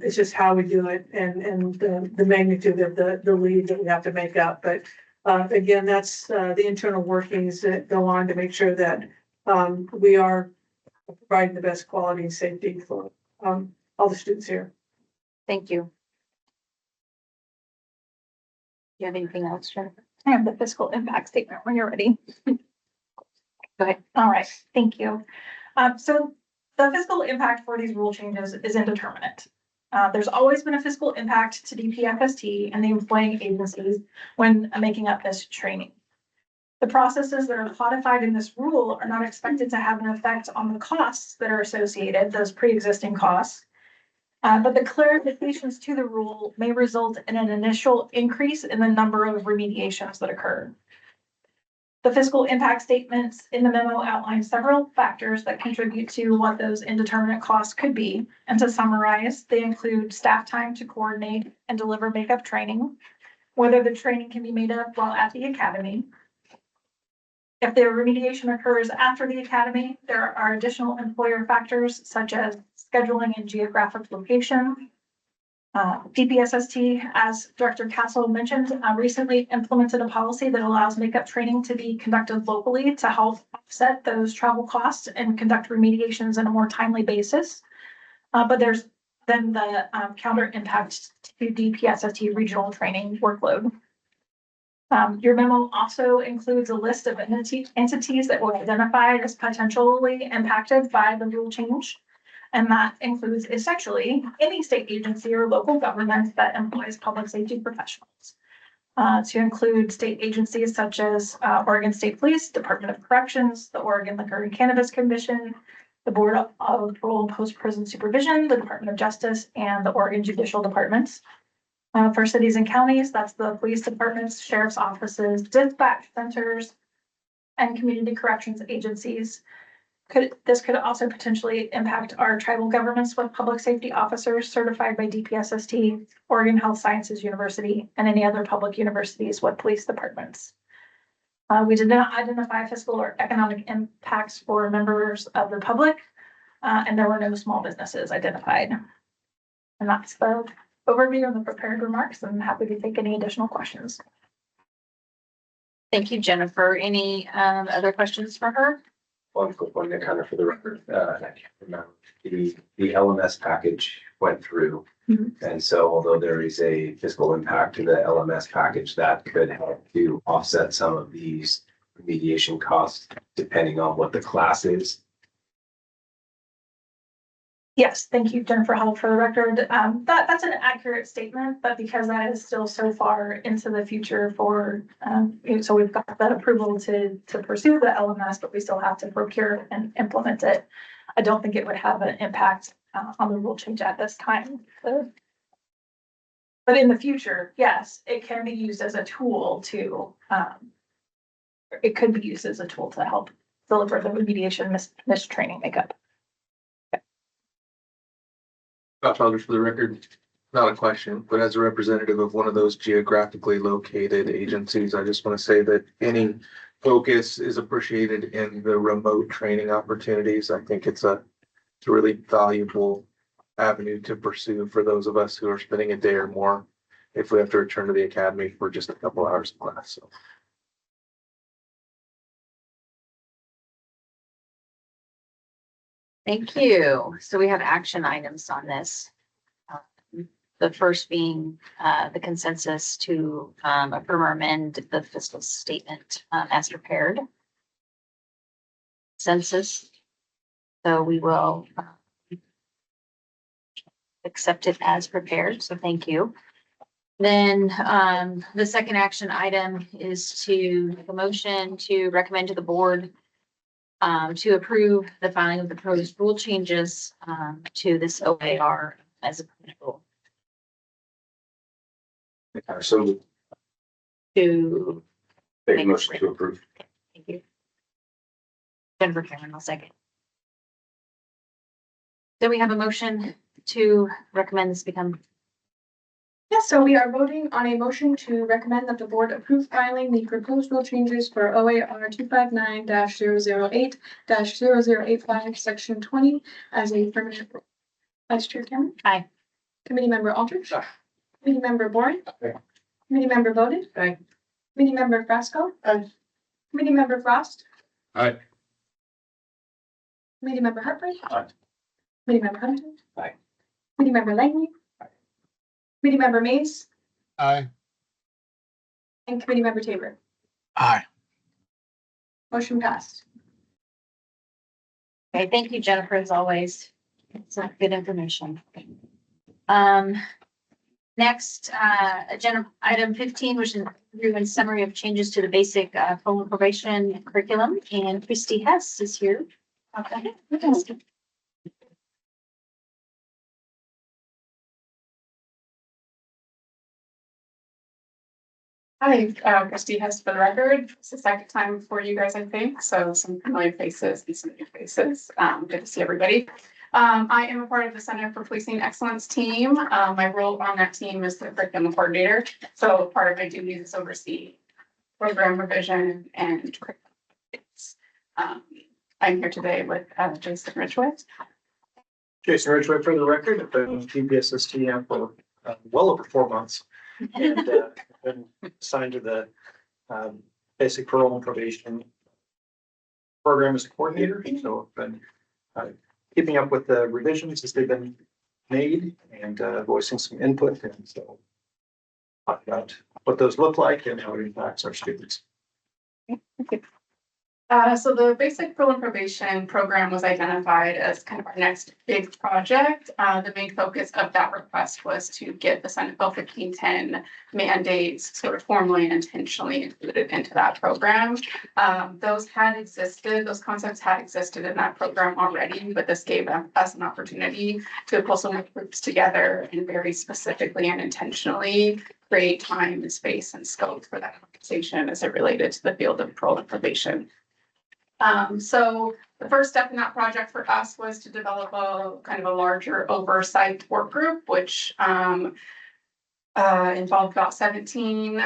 It's just how we do it and the magnitude of the lead that we have to make up. But again, that's the internal workings that go on to make sure that we are providing the best quality and safety for all the students here. Thank you. Do you have anything else, Jennifer? I have the fiscal impact statement when you're ready. Go ahead. All right, thank you. So the fiscal impact for these rule changes is indeterminate. There's always been a fiscal impact to DPFST and the employing agencies when making up this training. The processes that are codified in this rule are not expected to have an effect on the costs that are associated, those pre-existing costs. But the clarifications to the rule may result in an initial increase in the number of remediations that occur. The fiscal impact statements in the memo outline several factors that contribute to what those indeterminate costs could be. And to summarize, they include staff time to coordinate and deliver makeup training, whether the training can be made up while at the academy. If the remediation occurs after the academy, there are additional employer factors such as scheduling and geographic location. DPSST, as Director Castle mentioned, recently implemented a policy that allows makeup training to be conducted locally to help offset those travel costs and conduct remediations in a more timely basis. But there's then the counter impact to DPSST regional training workload. Your memo also includes a list of entities that were identified as potentially impacted by the rule change. And that includes essentially any state agency or local government that employs public safety professionals. To include state agencies such as Oregon State Police, Department of Corrections, the Oregon Liquor and Cannabis Commission, the Board of Parole and Post-Prison Supervision, the Department of Justice, and the Oregon Judicial Departments. For cities and counties, that's the police departments, sheriff's offices, dispatch centers, and community corrections agencies. This could also potentially impact our tribal governments with public safety officers certified by DPSST, Oregon Health Sciences University, and any other public universities with police departments. We did not identify fiscal or economic impacts for members of the public, and there were no small businesses identified. And that's the overview of the prepared remarks. I'm happy to take any additional questions. Thank you, Jennifer. Any other questions for her? One quick one, kind of for the record, I can't remember, the LMS package went through. And so although there is a fiscal impact to the LMS package, that could help to offset some of these remediation costs, depending on what the class is. Yes, thank you, Jennifer Hull, for the record. That's an accurate statement, but because that is still so far into the future for, so we've got that approval to pursue the LMS, but we still have to procure and implement it. I don't think it would have an impact on the rule change at this time. But in the future, yes, it can be used as a tool to, it could be used as a tool to help deliver the remediation mistraining makeup. Josh Aldridge for the record, not a question, but as a representative of one of those geographically located agencies, I just want to say that any focus is appreciated in the remote training opportunities. I think it's a really valuable avenue to pursue for those of us who are spending a day or more if we have to return to the academy for just a couple hours of class. So. Thank you. So we have action items on this. The first being the consensus to affirm or amend the fiscal statement as prepared. Consensus. So we will accept it as prepared. So thank you. Then the second action item is to make a motion to recommend to the board to approve the filing of the proposed rule changes to this OAR as applicable. So to, Make a motion to approve. thank you. Jennifer Cameron, I'll second. Then we have a motion to recommend this become, Yes, so we are voting on a motion to recommend that the board approve filing the proposed rule changes for OAR 259-008-0085, section 20 as a permanent rule. Vice Chair Cameron. Aye. Committee Member Aldrich. Aye. Committee Member Boring. Aye. Committee Member Bowden. Aye. Committee Member Frasco. Aye. Committee Member Frost. Aye. Committee Member Hartman. Aye. Committee Member Huntington. Aye. Committee Member Langley. Committee Member Mays Aye. and Committee Member Tabor. Aye. Motion passed. okay, thank you, Jennifer, as always. It's good information. Next, agenda item 15, which is review and summary of changes to the basic home probation curriculum, and Christy Hess is here. Okay. Hi, Christy Hess for the record. It's the second time for you guys, I think, so some familiar faces and some new faces. Good to see everybody. I am a part of the Center for Policing Excellence team. My role on that team is the curriculum coordinator. So part of my duty is oversee program revision and curriculum. I'm here today with Jason Ridgway. Jason Ridgway for the record. I've been with TPSST for well over 4 months. And been assigned to the basic parole and probation program as a coordinator. So I've been keeping up with the revisions as they've been made and voicing some input. And so talk about what those look like and how it impacts our students. So the basic parole and probation program was identified as kind of our next big project. The main focus of that request was to get the Senate Bill 1510 mandates sort of formally and intentionally included into that program. Those concepts had existed in that program already, but this gave us an opportunity to pull some groups together and very specifically and intentionally create time and space and scope for that conversation as it related to the field of parole and probation. So the first step in that project for us was to develop a kind of a larger oversight work group, which involved about 17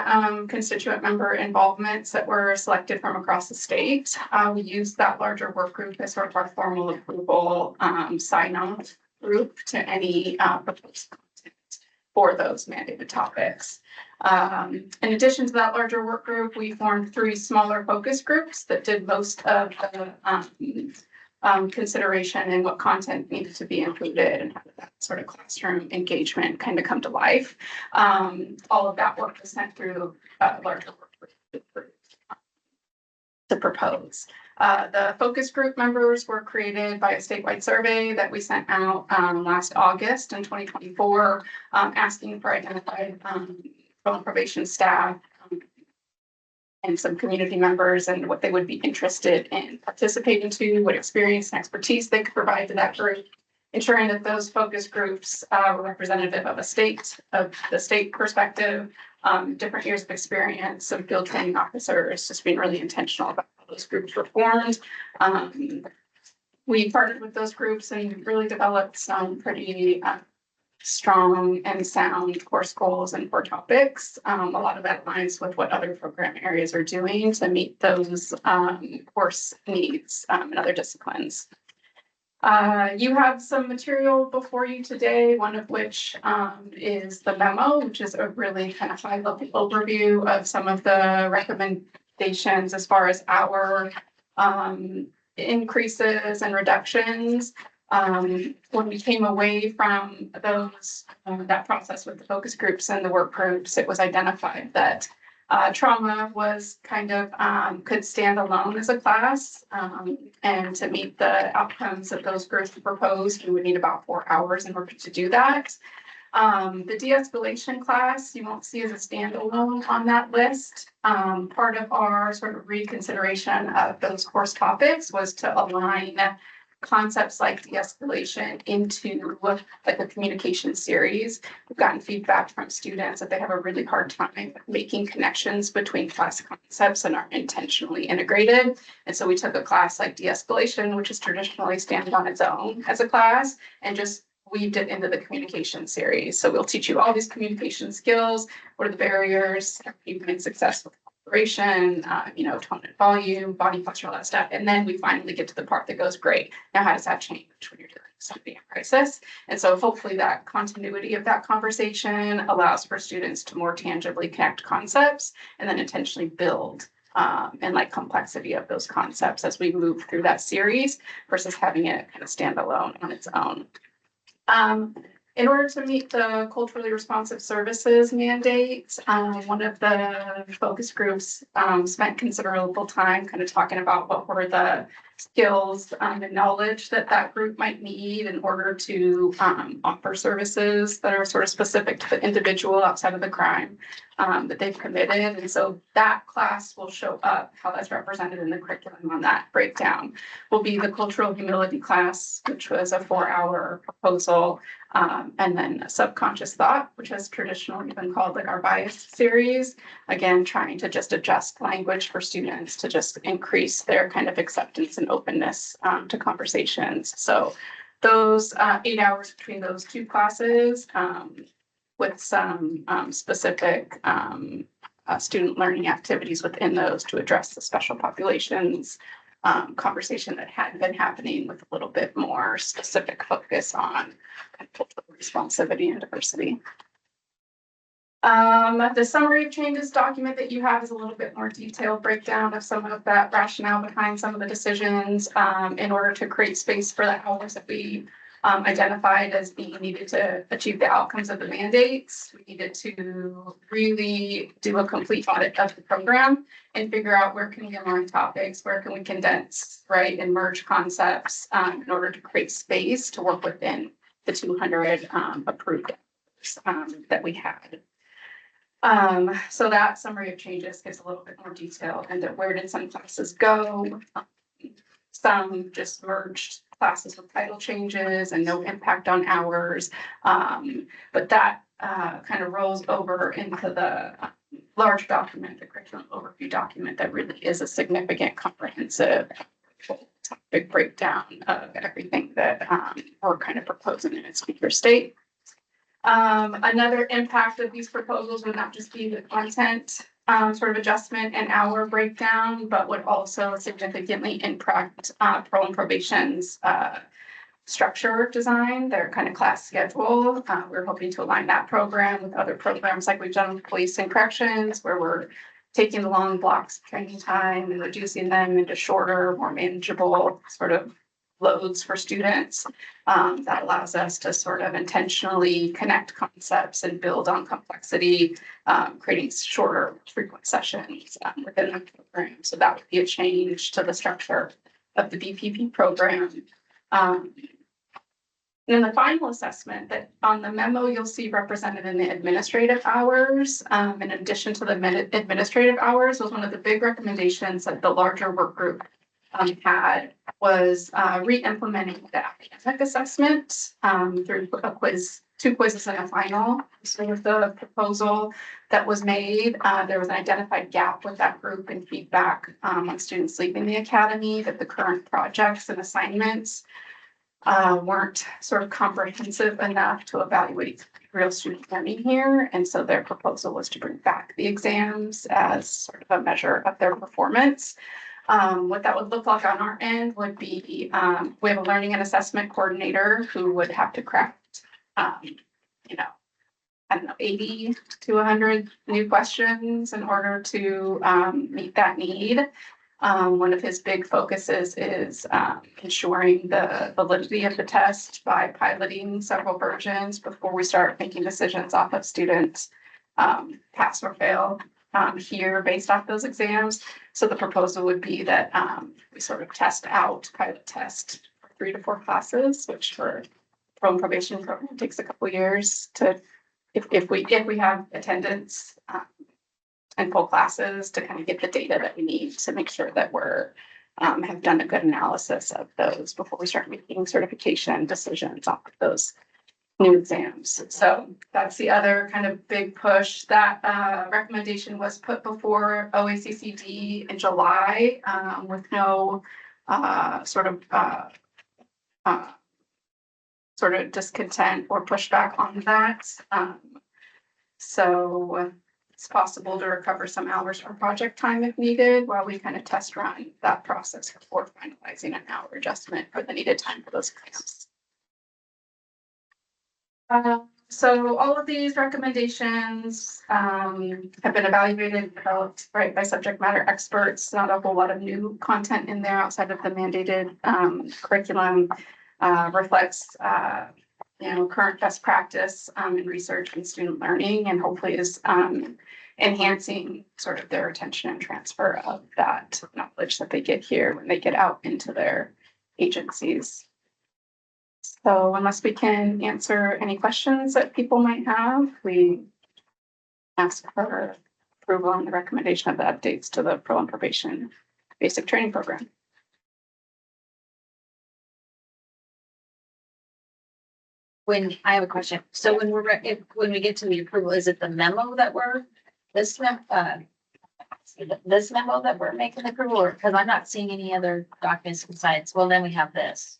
constituent member involvements that were selected from across the state. We used that larger work group as sort of our formal approval sign-off group to any proposed content for those mandated topics. In addition to that larger work group, we formed 3 smaller focus groups that did most of the consideration and what content needed to be included and how did that sort of classroom engagement kind of come to life. All of that work was sent through a larger work group to propose. The focus group members were created by a statewide survey that we sent out last August in 2024, asking for identified probation staff and some community members and what they would be interested in participating to, what experience and expertise they could provide to that group, ensuring that those focus groups were representative of the state perspective, different years of experience, some field training officers, just being really intentional about how those groups were formed. We partnered with those groups and really developed some pretty strong and sound course goals and core topics. A lot of that aligns with what other program areas are doing to meet those course needs in other disciplines. You have some material before you today, one of which is the memo, which is a really kind of high-level overview of some of the recommendations as far as our increases and reductions. When we came away from those, that process with the focus groups and the work groups, it was identified that trauma was kind of could stand alone as a class, and to meet the outcomes that those groups proposed, we would need about 4 hours in order to do that. The de-escalation class you won't see as a standalone on that list. Part of our sort of reconsideration of those course topics was to align concepts like de-escalation into like a communication series. We've gotten feedback from students that they have a really hard time making connections between class concepts and are intentionally integrated. And so we took a class like de-escalation, which is traditionally standing on its own as a class, and just weaved it into the communication series. So we'll teach you all these communication skills. What are the barriers? How you can successful operation, tone and volume, body posture, all that stuff. And then we finally get to the part that goes, great. Now, how does that change when you're dealing with somebody in crisis? And so hopefully that continuity of that conversation allows for students to more tangibly connect concepts and then intentionally build and like complexity of those concepts as we move through that series versus having it kind of stand alone on its own. In order to meet the culturally responsive services mandate, one of the focus groups spent considerable time kind of talking about what were the skills and knowledge that that group might need in order to offer services that are sort of specific to the individual outside of the crime that they've committed. And so that class will show up, how that's represented in the curriculum on that breakdown, will be the cultural humility class, which was a 4-hour proposal. And then a subconscious thought, which has traditionally been called like our bias series. Again, trying to just adjust language for students to just increase their kind of acceptance and openness to conversations. So those 8 hours between those two classes with some specific student learning activities within those to address the special populations conversation that had been happening with a little bit more specific focus on cultural responsivity and diversity. The summary of changes document that you have is a little bit more detailed breakdown of some of that rationale behind some of the decisions in order to create space for the hours that we identified as being needed to achieve the outcomes of the mandates. We needed to really do a complete audit of the program and figure out where can we align topics, where can we condense, right, and merge concepts in order to create space to work within the 200 approved that we had. So that summary of changes gives a little bit more detail into where did some classes go. Some just merged classes with title changes and no impact on hours. But that kind of rolls over into the large document, the curriculum overview document that really is a significant comprehensive topic breakdown of everything that we're kind of proposing in its speaker state. Another impact of these proposals would not just be the content sort of adjustment and hour breakdown, but would also significantly impact parole and probation's structure design, their kind of class schedule. We're hoping to align that program with other programs like we've done with police and corrections, where we're taking the long blocks of training time and reducing them into shorter, more manageable sort of loads for students. That allows us to sort of intentionally connect concepts and build on complexity, creating shorter, frequent sessions within the program. So that would be a change to the structure of the BPP program. And then the final assessment that on the memo you'll see represented in the administrative hours, in addition to the administrative hours, was one of the big recommendations that the larger work group had was re-implementing the academic assessment through a quiz, 2 quizzes and a final. So with the proposal that was made, there was an identified gap with that group and feedback on students leaving the academy that the current projects and assignments weren't sort of comprehensive enough to evaluate real student learning here. And so their proposal was to bring back the exams as sort of a measure of their performance. What that would look like on our end would be, we have a learning and assessment coordinator who would have to craft, I don't know, 80 to 100 new questions in order to meet that need. One of his big focuses is ensuring the validity of the test by piloting several versions before we start making decisions off of students pass or fail here based off those exams. So the proposal would be that we sort of test out, pilot test for 3 to 4 classes, which for parole and probation program takes a couple years to, if we have attendance and full classes to kind of get the data that we need to make sure that we're have done a good analysis of those before we start making certification decisions on those new exams. So that's the other kind of big push. That recommendation was put before OACCD in July with no sort of discontent or pushback on that. So it's possible to recover some hours from project time if needed while we kind of test run that process before finalizing an hour adjustment for the needed time for those exams. So all of these recommendations have been evaluated and developed by subject matter experts. Not a whole lot of new content in there outside of the mandated curriculum. Reflects current best practice in research and student learning, and hopefully is enhancing sort of their retention and transfer of that knowledge that they get here when they get out into their agencies. So unless we can answer any questions that people might have, we ask for approval on the recommendation of the updates to the Pro and Probation Basic Training Program. I have a question. So when when we get to the approval, is it the memo that this memo that we're making the approval, or because I'm not seeing any other documents besides, well, then we have this.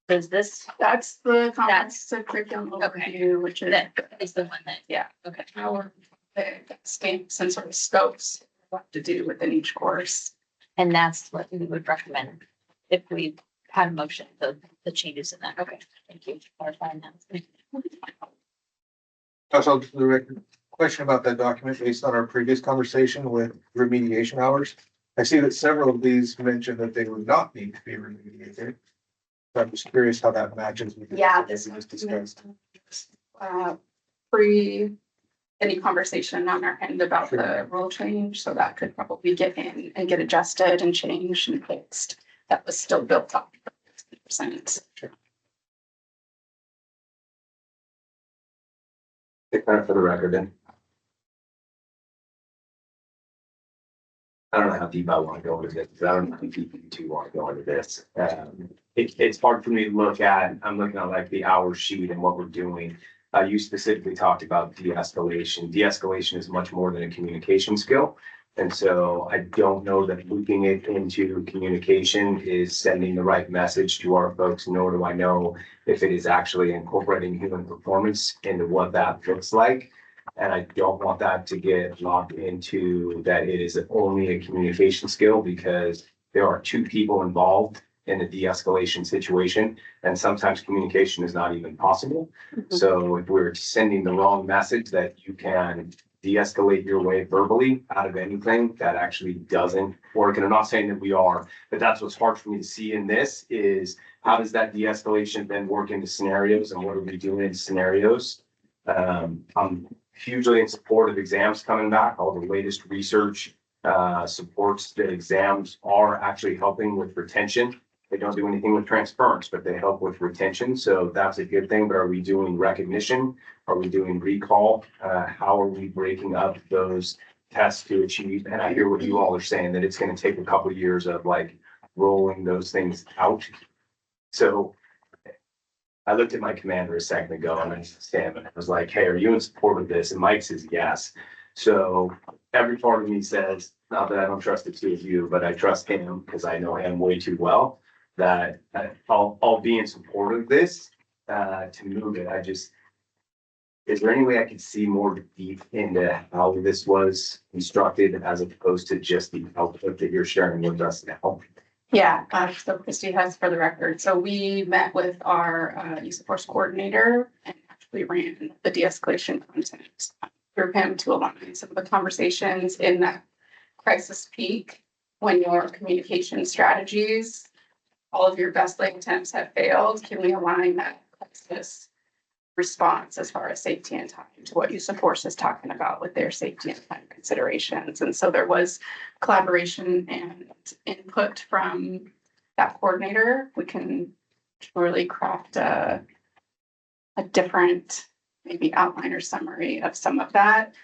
Is this, That's the comprehensive curriculum overview, which is that is the one that, yeah, okay. our stamps and sort of scopes what to do within each course. And that's what we would recommend if we had a motion, the changes in that. Okay, thank you for clarifying that. Also, the record, question about that document based on our previous conversation with remediation hours. I see that several of these mention that they would not need to be remediated. So I'm just curious how that matches with. This was discussed. Pre any conversation on our end about the rule change, so that could probably get in and get adjusted and changed and fixed. That was still built up 60%. Sure. For the record, then. I don't know how deep I want to go into this, because I don't know how deep you two want to go into this. It's hard for me to look at, I'm looking at like the hour sheet and what we're doing. You specifically talked about de-escalation. De-escalation is much more than a communication skill. And so I don't know that looping it into communication is sending the right message to our folks, nor do I know if it is actually incorporating human performance into what that looks like. And I don't want that to get locked into that it is only a communication skill, because there are two people involved in a de-escalation situation, and sometimes communication is not even possible. Mm-hmm. So if we're sending the wrong message that you can de-escalate your way verbally out of anything, that actually doesn't work. And I'm not saying that we are, but that's what's hard for me to see in this is how does that de-escalation then work into scenarios, and what are we doing in scenarios? I'm hugely in support of exams coming back. All the latest research supports that exams are actually helping with retention. They don't do anything with transference, but they help with retention. So that's a good thing. But are we doing recognition? Are we doing recall? How are we breaking up those tests to achieve? And I hear what you all are saying, that it's going to take a couple of years of like rolling those things out. So I looked at my commander a second ago and I asked him, and I was like, hey, are you in support of this? And Mike says yes. So every part of me says, not that I don't trust the two of you, but I trust him because I know him way too well, that I'll be in support of this to move it. Is there any way I could see more deep into how this was constructed as opposed to just the output that you're sharing with us now? Yeah, so Christy has for the record. So we met with our use of force coordinator and actually ran the de-escalation content through him to align some of the conversations in that crisis peak when your communication strategies, all of your best laid attempts have failed. Can we align that crisis response as far as safety and time to what use of force is talking about with their safety and time considerations? And so there was collaboration and input from that coordinator. We can really craft a different maybe outline or summary of some of that.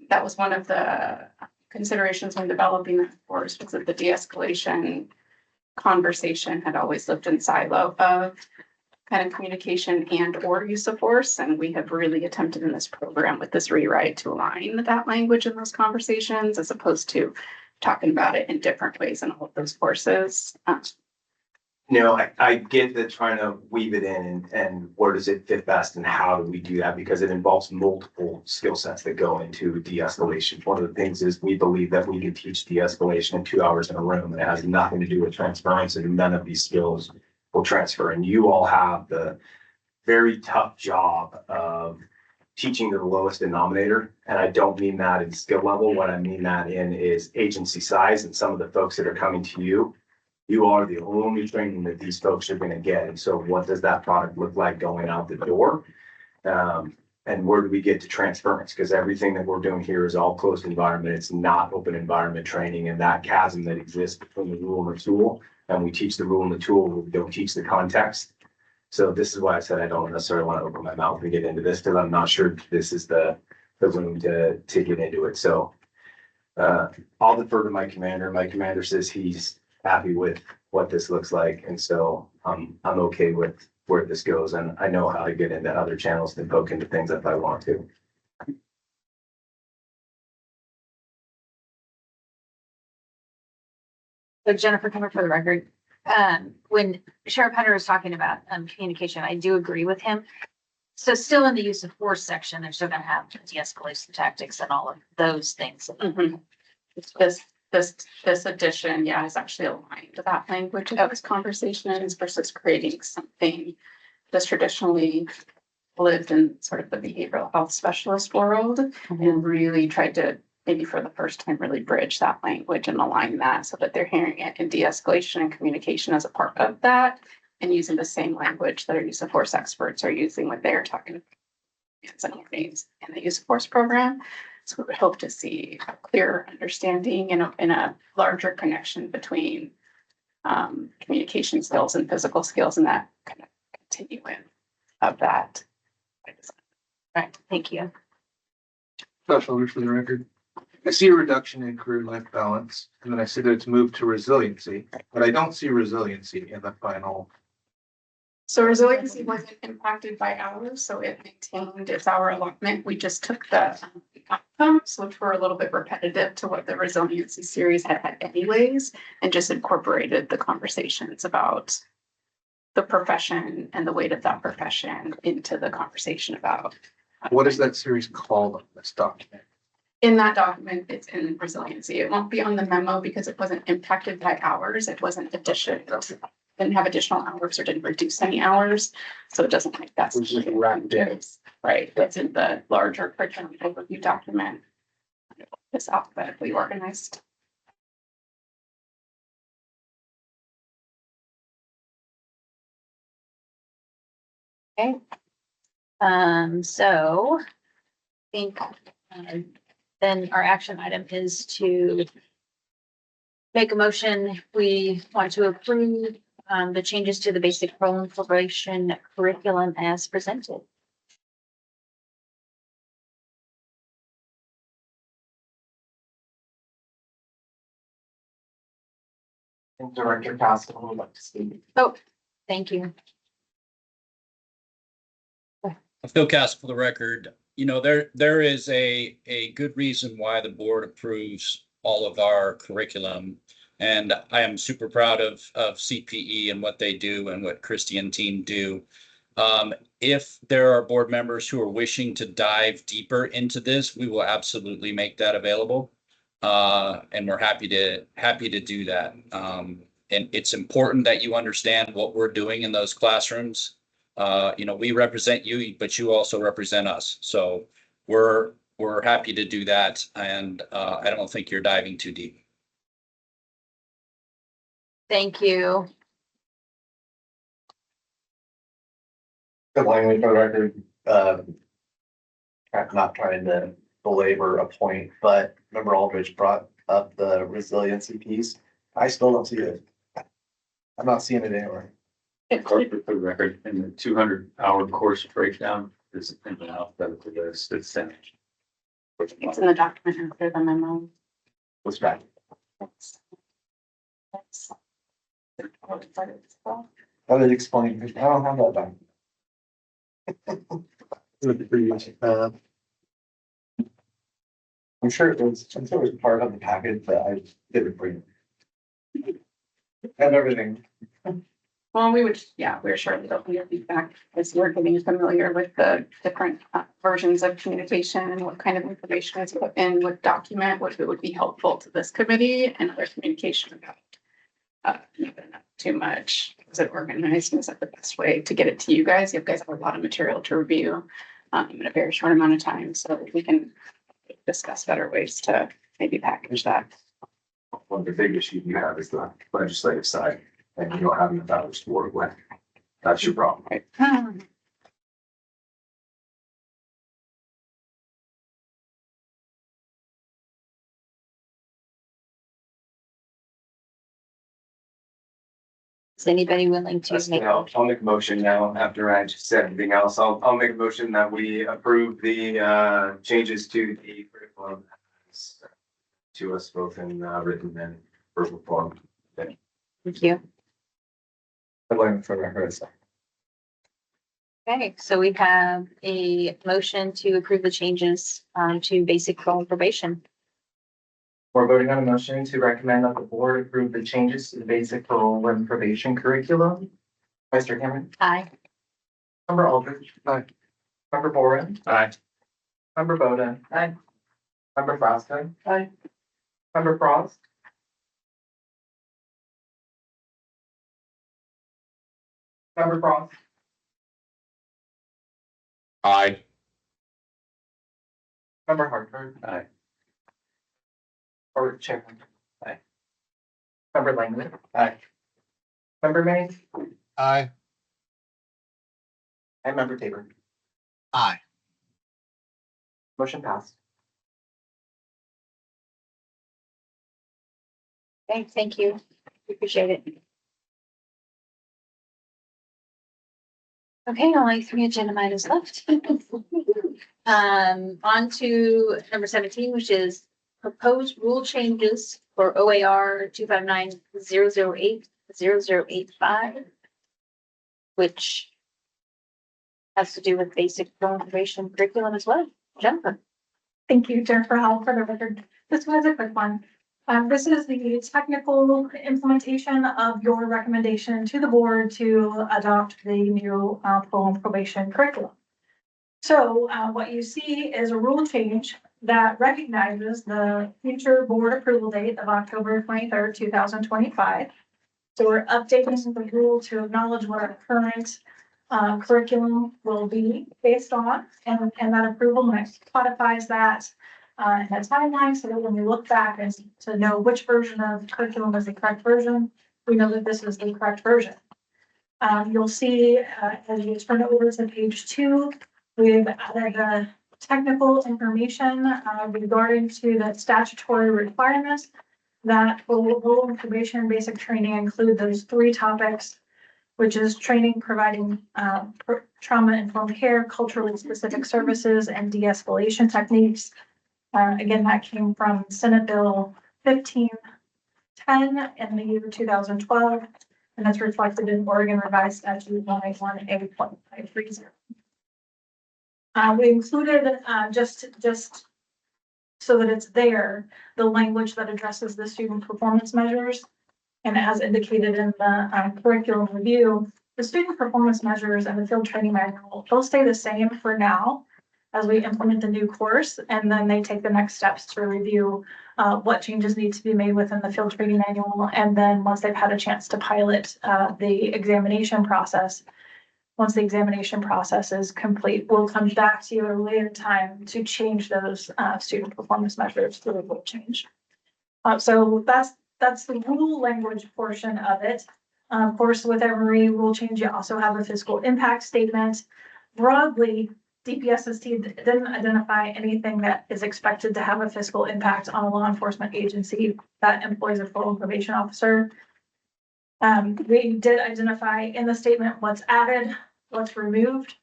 That was one of the considerations when developing that course, was that the de-escalation conversation had always lived in silo of kind of communication and or use of force. And we have really attempted in this program with this rewrite to align that language in those conversations as opposed to talking about it in different ways in all of those courses. No, I get that trying to weave it in and where does it fit best and how do we do that? Because it involves multiple skill sets that go into de-escalation. One of the things is we believe that we can teach de-escalation in 2 hours in a room and it has nothing to do with transference and none of these skills will transfer. And you all have the very tough job of teaching to the lowest denominator. And I don't mean that in skill level. What I mean that in is agency size and some of the folks that are coming to you. You are the only training that these folks are going to get. And so what does that product look like going out the door? And where do we get to transference? Because everything that we're doing here is all closed environment. It's not open environment training. And that chasm that exists between the rule and the tool, and we teach the rule and the tool, we don't teach the context. So this is why I said I don't necessarily want to open my mouth and get into this because I'm not sure this is the room to get into it. So I'll defer to my commander. My commander says he's happy with what this looks like. And so I'm okay with where this goes. And I know how to get into other channels and poke into things if I want to. So Jennifer Kimmer for the record, when Sheriff Hunter was talking about communication, I do agree with him. So still in the use of force section, they're still gonna have de-escalation tactics and all of those things. This addition, yeah, is actually aligned to that language of this conversation versus creating something that's traditionally lived in sort of the behavioral health specialist world and really tried to maybe for the first time really bridge that language and align that so that they're hearing it in de-escalation and communication as a part of that and using the same language that our use of force experts are using when they're talking things in the use of force program. So we would hope to see a clearer understanding and a larger connection between communication skills and physical skills and that kind of continuum of that. Right, thank you. Josh Aldridge for the record. I see a reduction in career-life balance, and then I see that it's moved to resiliency, but I don't see resiliency in the final. So resiliency wasn't impacted by hours, so it maintained its hour allotment. We just took the outcomes, which were a little bit repetitive to what the resiliency series had anyways, and just incorporated the conversations about the profession and the weight of that profession into the conversation about. What is that series called on this document? In that document, it's in resiliency. It won't be on the memo because it wasn't impacted by hours. It wasn't didn't have additional hours or didn't reduce any hours. So it doesn't make that. It's just wrapped in. Right, that's in the larger curriculum overview document. It's alphabetically organized. Okay. So I think then our action item is to make a motion. We want to approve the changes to the basic proliferation curriculum as presented. Director Costello would like to speak. Oh, thank you. Phil Castle for the record. You know, there is a good reason why the board approves all of our curriculum. And I am super proud of CPE and what they do and what Christy and team do. If there are board members who are wishing to dive deeper into this, we will absolutely make that available. And we're happy to do that. And it's important that you understand what we're doing in those classrooms. You know, we represent you, but you also represent us. So we're happy to do that. And I don't think you're diving too deep. Thank you. Good language for the record. I'm not trying to belabor a point, but remember Aldridge brought up the resiliency piece. I still don't see it. I'm not seeing it anywhere. For the record, in the 200-hour course breakdown, there's an alphabetical list that's sent. It's in the document after the memo. What's that? That's How did it explain? I don't have that done. With the previous, I'm sure it was part of the package, but I didn't bring it. And everything. Well, we would, yeah, we're sure that we will be back as we're getting familiar with the different versions of communication and what kind of information is put in with document, which would be helpful to this committee and other communication about. Not too much. Is it organized? Is that the best way to get it to you guys? You guys have a lot of material to review in a very short amount of time, so we can discuss better ways to maybe package that. One of the big issues you have is the legislative side, and you don't have enough hours to work with. That's your problem. Right. Is anybody willing to That's, make? I'll make a motion now after I just said everything else. I'll make a motion that we approve the changes to the curriculum as to us both in written and verbal form. Thank you. I'm waiting for records. Okay, so we have a motion to approve the changes to basic role and probation. We're voting on a motion to recommend that the board approve the changes to the basic role and probation curriculum. Vice Chair Cameron. Aye. Member Aldridge. Aye. Member Boren. Aye. Member Boda. Aye. Member Frasco. Aye. Member Frost. Member Frost. Aye. Member Hartford. Aye. Or Chairman. Aye. Member Langley. Aye. Member May. Aye. And Member Tabor. Aye. Motion passed. Okay, thank you. We appreciate it. Okay, only 3 agenda items left. On to number 17, which is proposed rule changes for OAR 259-008-0085, which has to do with basic role information curriculum as well. Jennifer. Thank you, Jennifer Howell, for the record. This was a quick one. This is the technical implementation of your recommendation to the board to adopt the new parole and probation curriculum. So what you see is a rule change that recognizes the future board approval date of October 23rd, 2025. So we're updating the rule to acknowledge what our current curriculum will be based on, and that approval next codifies that in a timeline, so that when we look back and to know which version of curriculum is the correct version, we know that this is the correct version. You'll see as you turn over to page 2, we've added the technical information regarding to the statutory requirements that role and probation basic training include those 3 topics, which is training providing trauma-informed care, culturally specific services, and de-escalation techniques. Again, that came from Senate Bill 1510 in the year 2012, and that's reflected in Oregon Revised Statute 181A.530. We included just so that it's there, the language that addresses the student performance measures. And as indicated in the curriculum review, the student performance measures and the field training manual, they'll stay the same for now as we implement the new course, and then they take the next steps to review what changes need to be made within the field training manual. And then once they've had a chance to pilot the examination process, once the examination process is complete, we'll come back to you at a later time to change those student performance measures through a rule change. So that's the rule language portion of it. Of course, with every rule change, you also have a fiscal impact statement. Broadly, DPSST didn't identify anything that is expected to have a fiscal impact on a law enforcement agency that employs a parole and probation officer. We did identify in the statement what's added, what's removed.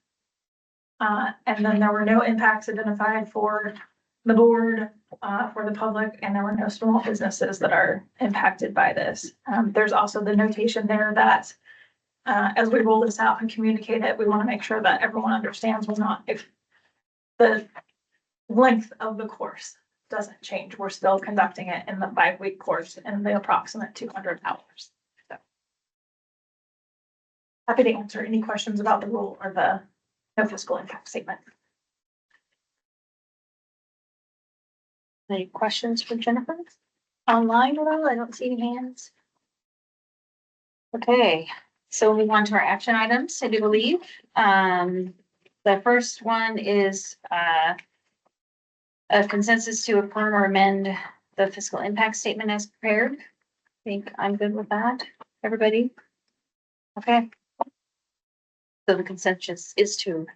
And then there were no impacts identified for the board, for the public, and there were no small businesses that are impacted by this. There's also the notation there that as we roll this out and communicate it, we want to make sure that everyone understands we're not, if the length of the course doesn't change, we're still conducting it in the 5-week course in the approximate 200 hours. So happy to answer any questions about the rule or the no fiscal impact statement. Any questions for Jennifer? Online at all? I don't see any hands. Okay, so we'll move on to our action items, I do believe. The first one is a consensus to affirm or amend the fiscal impact statement as prepared. I think I'm good with that. Everybody? Okay. So the consensus is to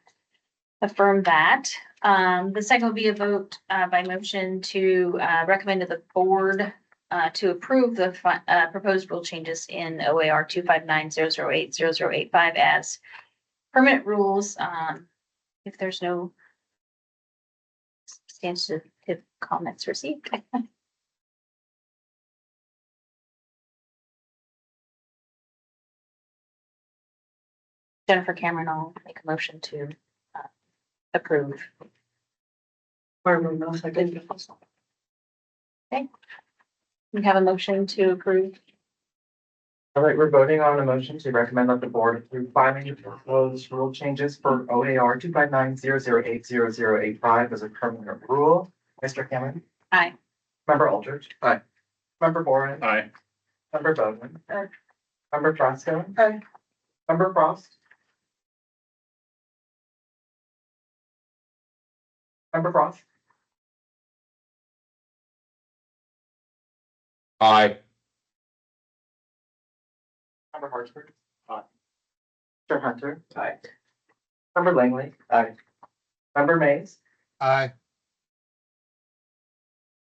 affirm that. The second will be a vote by motion to recommend to the board to approve the proposed rule changes in OAR 259-008-0085 as permanent rules. If there's no substantive comments received. Jennifer Cameron, I'll make a motion to approve. Okay. We have a motion to approve. All right, we're voting on a motion to recommend that the board approve filing of proposed rule changes for OAR 259-008-0085 as a permanent rule. Mr. Cameron. Aye. Member Aldridge. Aye. Member Boren. Aye. Member Bowman. Aye. Member Frasco. Aye. Member Frost. Member Frost. Aye. Member Hartsburg. Aye. Mr. Hunter. Aye. Member Langley. Aye. Member Mays. Aye.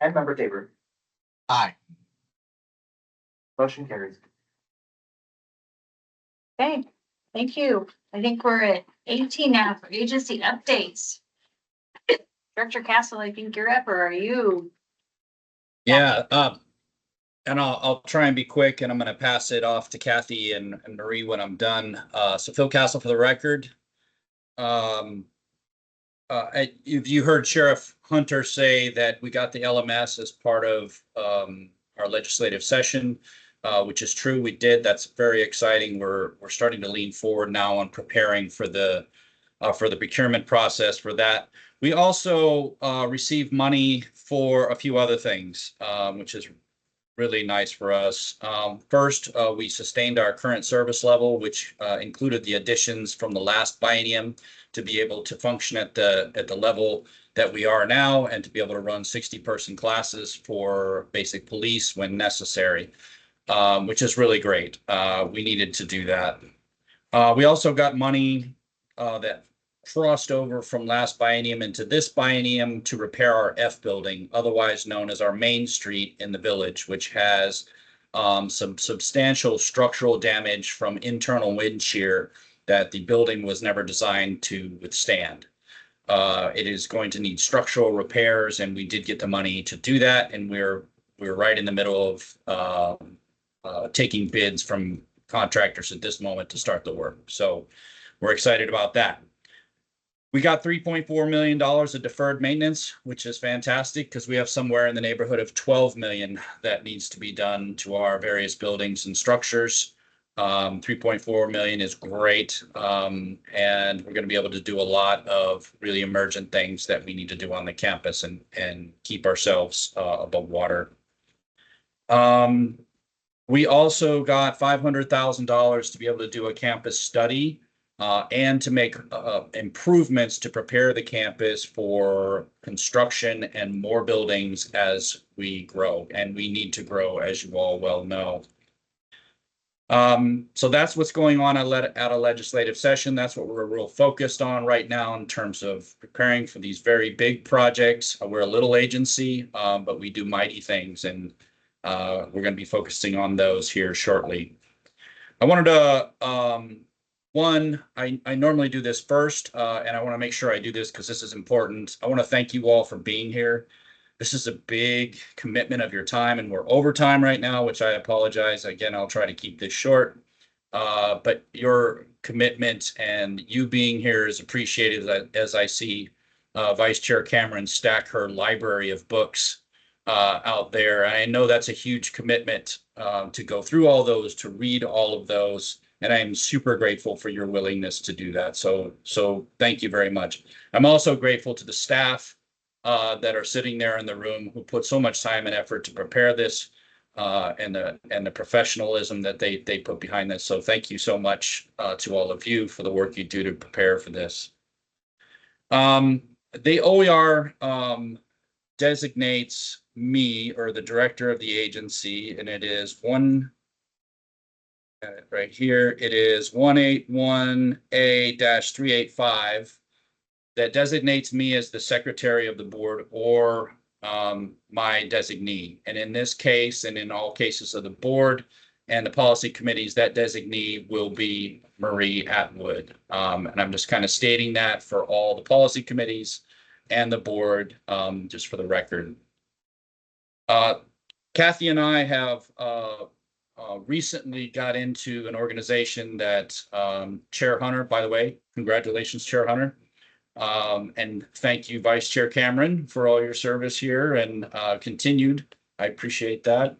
And Member Tabor. Aye. Motion carries. Okay, thank you. I think we're at 18 now for agency updates. Director Castle, I think you're up, or are you? Yeah, and I'll try and be quick, and I'm gonna pass it off to Kathy and Marie when I'm done. So Phil Castle for the record. You heard Sheriff Hunter say that we got the LMS as part of our legislative session, which is true. We did. That's very exciting. We're starting to lean forward now on preparing for the procurement process for that. We also received money for a few other things, which is really nice for us. First, we sustained our current service level, which included the additions from the last biennium to be able to function at the level that we are now and to be able to run 60-person classes for basic police when necessary, which is really great. We needed to do that. We also got money that crossed over from last biennium into this biennium to repair our F building, otherwise known as our main street in the village, which has some substantial structural damage from internal wind shear that the building was never designed to withstand. It is going to need structural repairs, and we did get the money to do that, and we're right in the middle of taking bids from contractors at this moment to start the work. So we're excited about that. We got $3.4 million of deferred maintenance, which is fantastic because we have somewhere in the neighborhood of 12 million that needs to be done to our various buildings and structures. 3.4 million is great. And we're going to be able to do a lot of really emergent things that we need to do on the campus and keep ourselves above water. We also got $500,000 to be able to do a campus study and to make improvements to prepare the campus for construction and more buildings as we grow. And we need to grow, as you all well know. So that's what's going on at a legislative session. That's what we're real focused on right now in terms of preparing for these very big projects. We're a little agency, but we do mighty things, and we're going to be focusing on those here shortly. I wanted to One, I normally do this first, and I want to make sure I do this because this is important. I want to thank you all for being here. This is a big commitment of your time, and we're over time right now, which I apologize. Again, I'll try to keep this short. But your commitment and you being here is appreciated as I see Vice Chair Cameron stack her library of books out there. I know that's a huge commitment to go through all those, to read all of those. And I'm super grateful for your willingness to do that. So thank you very much. I'm also grateful to the staff that are sitting there in the room who put so much time and effort to prepare this and the professionalism that they put behind this. So thank you so much to all of you for the work you do to prepare for this. The OER designates me, or the director of the agency, and it is right here. It is 181A-385 that designates me as the secretary of the board or my designee. And in this case, and in all cases of the board and the policy committees, that designee will be Marie Atwood. And I'm just kind of stating that for all the policy committees and the board, just for the record. Kathy and I have recently got into an organization that Chair Hunter, by the way, congratulations, Chair Hunter. And thank you, Vice Chair Cameron, for all your service here and continued. I appreciate that.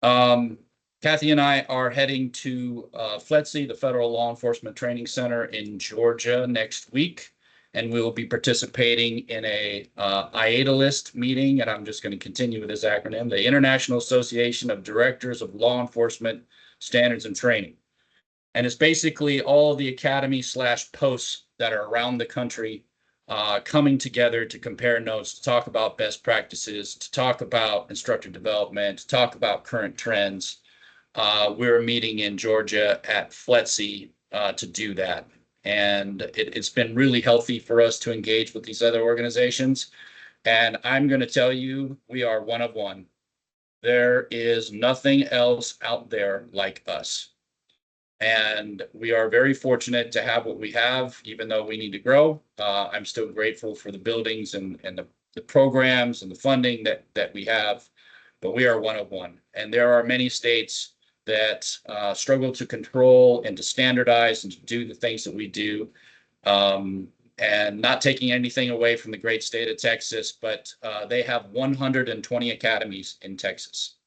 Kathy and I are heading to FLETC, the Federal Law Enforcement Training Center in Georgia next week. And we will be participating in a IATLIST meeting, and I'm just going to continue with this acronym, the International Association of Directors of Law Enforcement Standards and Training. And it's basically all the academy/posts that are around the country coming together to compare notes, to talk about best practices, to talk about instructor development, to talk about current trends. We're meeting in Georgia at FLETC to do that. And it's been really healthy for us to engage with these other organizations. And I'm going to tell you, we are one of one. There is nothing else out there like us. And we are very fortunate to have what we have, even though we need to grow. I'm still grateful for the buildings and the programs and the funding that we have, but we are one of one. And there are many states that struggle to control and to standardize and to do the things that we do. And not taking anything away from the great state of Texas, but they have 120 academies in Texas.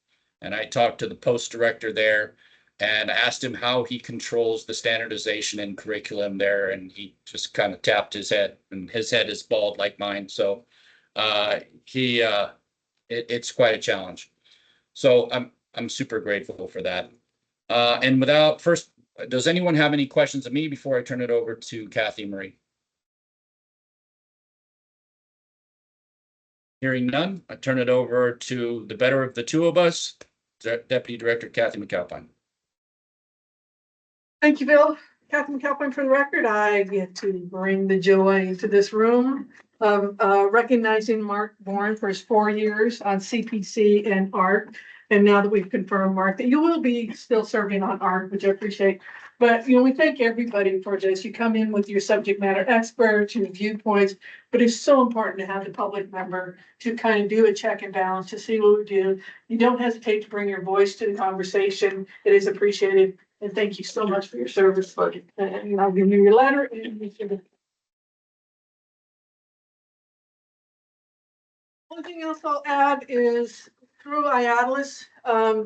And I talked to the post director there and asked him how he controls the standardization and curriculum there. And he just kind of tapped his head, and his head is bald like mine. So it's quite a challenge. So I'm super grateful for that. And first, does anyone have any questions of me before I turn it over to Kathy Marie? Hearing none, I turn it over to the better of the two of us, Deputy Director Kathy McAlpine. Thank you, Bill. Kathy McAlpine for the record. I get to bring the joy into this room of recognizing Mark Bourne for his 4 years on CPC and ARC. And now that we've confirmed, Mark, that you will be still serving on ARC, which I appreciate. But, we thank everybody for this. You come in with your subject matter experts, your viewpoints, but it's so important to have the public member to kind of do a check and balance to see what we do. You don't hesitate to bring your voice to the conversation. It is appreciated. And thank you so much for your service, buddy. And I'll give you your letter. And one thing else I'll add is through IATLIS,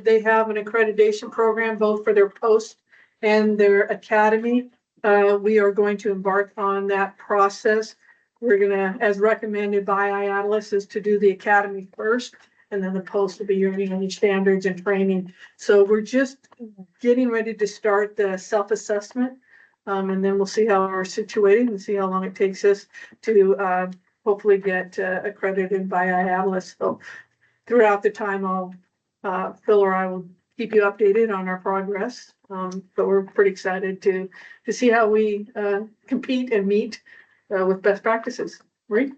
they have an accreditation program both for their post and their academy. We are going to embark on that process. We're gonna, as recommended by IATLIS, is to do the academy first, and then the post will be your standards and training. So we're just getting ready to start the self-assessment. And then we'll see how we're situated and see how long it takes us to hopefully get accredited by IATLIS. So throughout the time, Phil or I will keep you updated on our progress. But we're pretty excited to see how we compete and meet with best practices. Marie?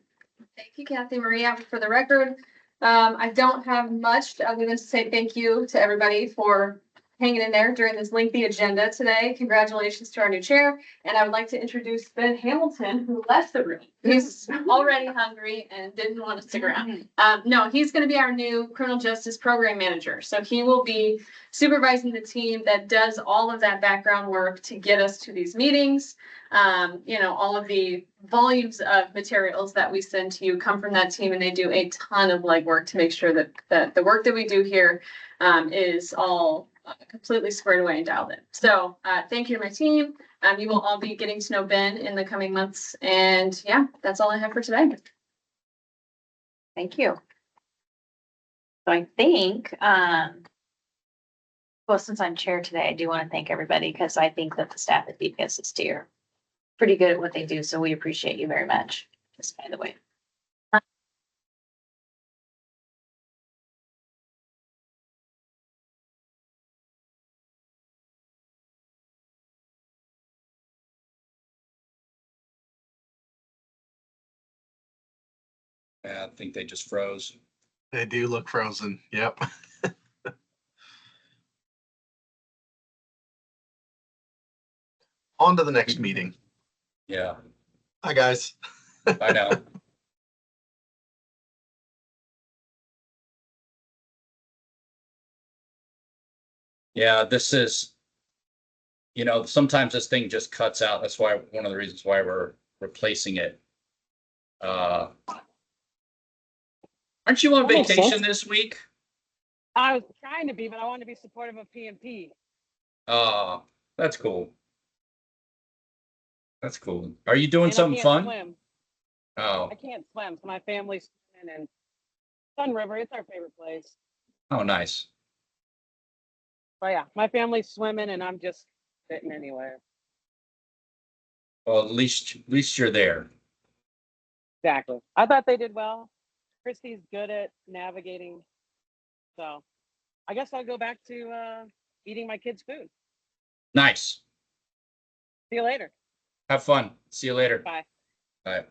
Thank you, Kathy Marie. For the record, I don't have much other than to say thank you to everybody for hanging in there during this lengthy agenda today. Congratulations to our new chair. And I would like to introduce Ben Hamilton, who left the room. He's already hungry and didn't want to stick around. No, he's going to be our new criminal justice program manager. So he will be supervising the team that does all of that background work to get us to these meetings. All of the volumes of materials that we send to you come from that team, and they do a ton of legwork to make sure that the work that we do here is all completely squared away and dialed in. So thank you to my team. You will all be getting to know Ben in the coming months. And yeah, that's all I have for today. Thank you. So I think, well, since I'm chair today, I do want to thank everybody because I think that the staff at BPSST are pretty good at what they do. So we appreciate you very much, just by the way. Yeah, I think they just froze. They do look frozen. Yep. On to the next meeting. Yeah, Hi, guys. I know. Yeah, this is, sometimes this thing just cuts out. That's why, one of the reasons why we're replacing it. Aren't you on That makes vacation sense. this week? I was trying to be, but I wanted to be supportive of PMP. That's cool. That's cool. Are you doing And I something can't fun? swim. Oh, I can't swim, so my family's swimming in Sun River. It's our favorite place. oh, nice. But yeah, my family's swimming and I'm just sitting anywhere. Well, at least you're there. Exactly. I thought they did well. Christy's good at navigating. So I guess I'll go back to eating my kids' food. Nice. See you later. Have fun. See you later. Bye. Bye.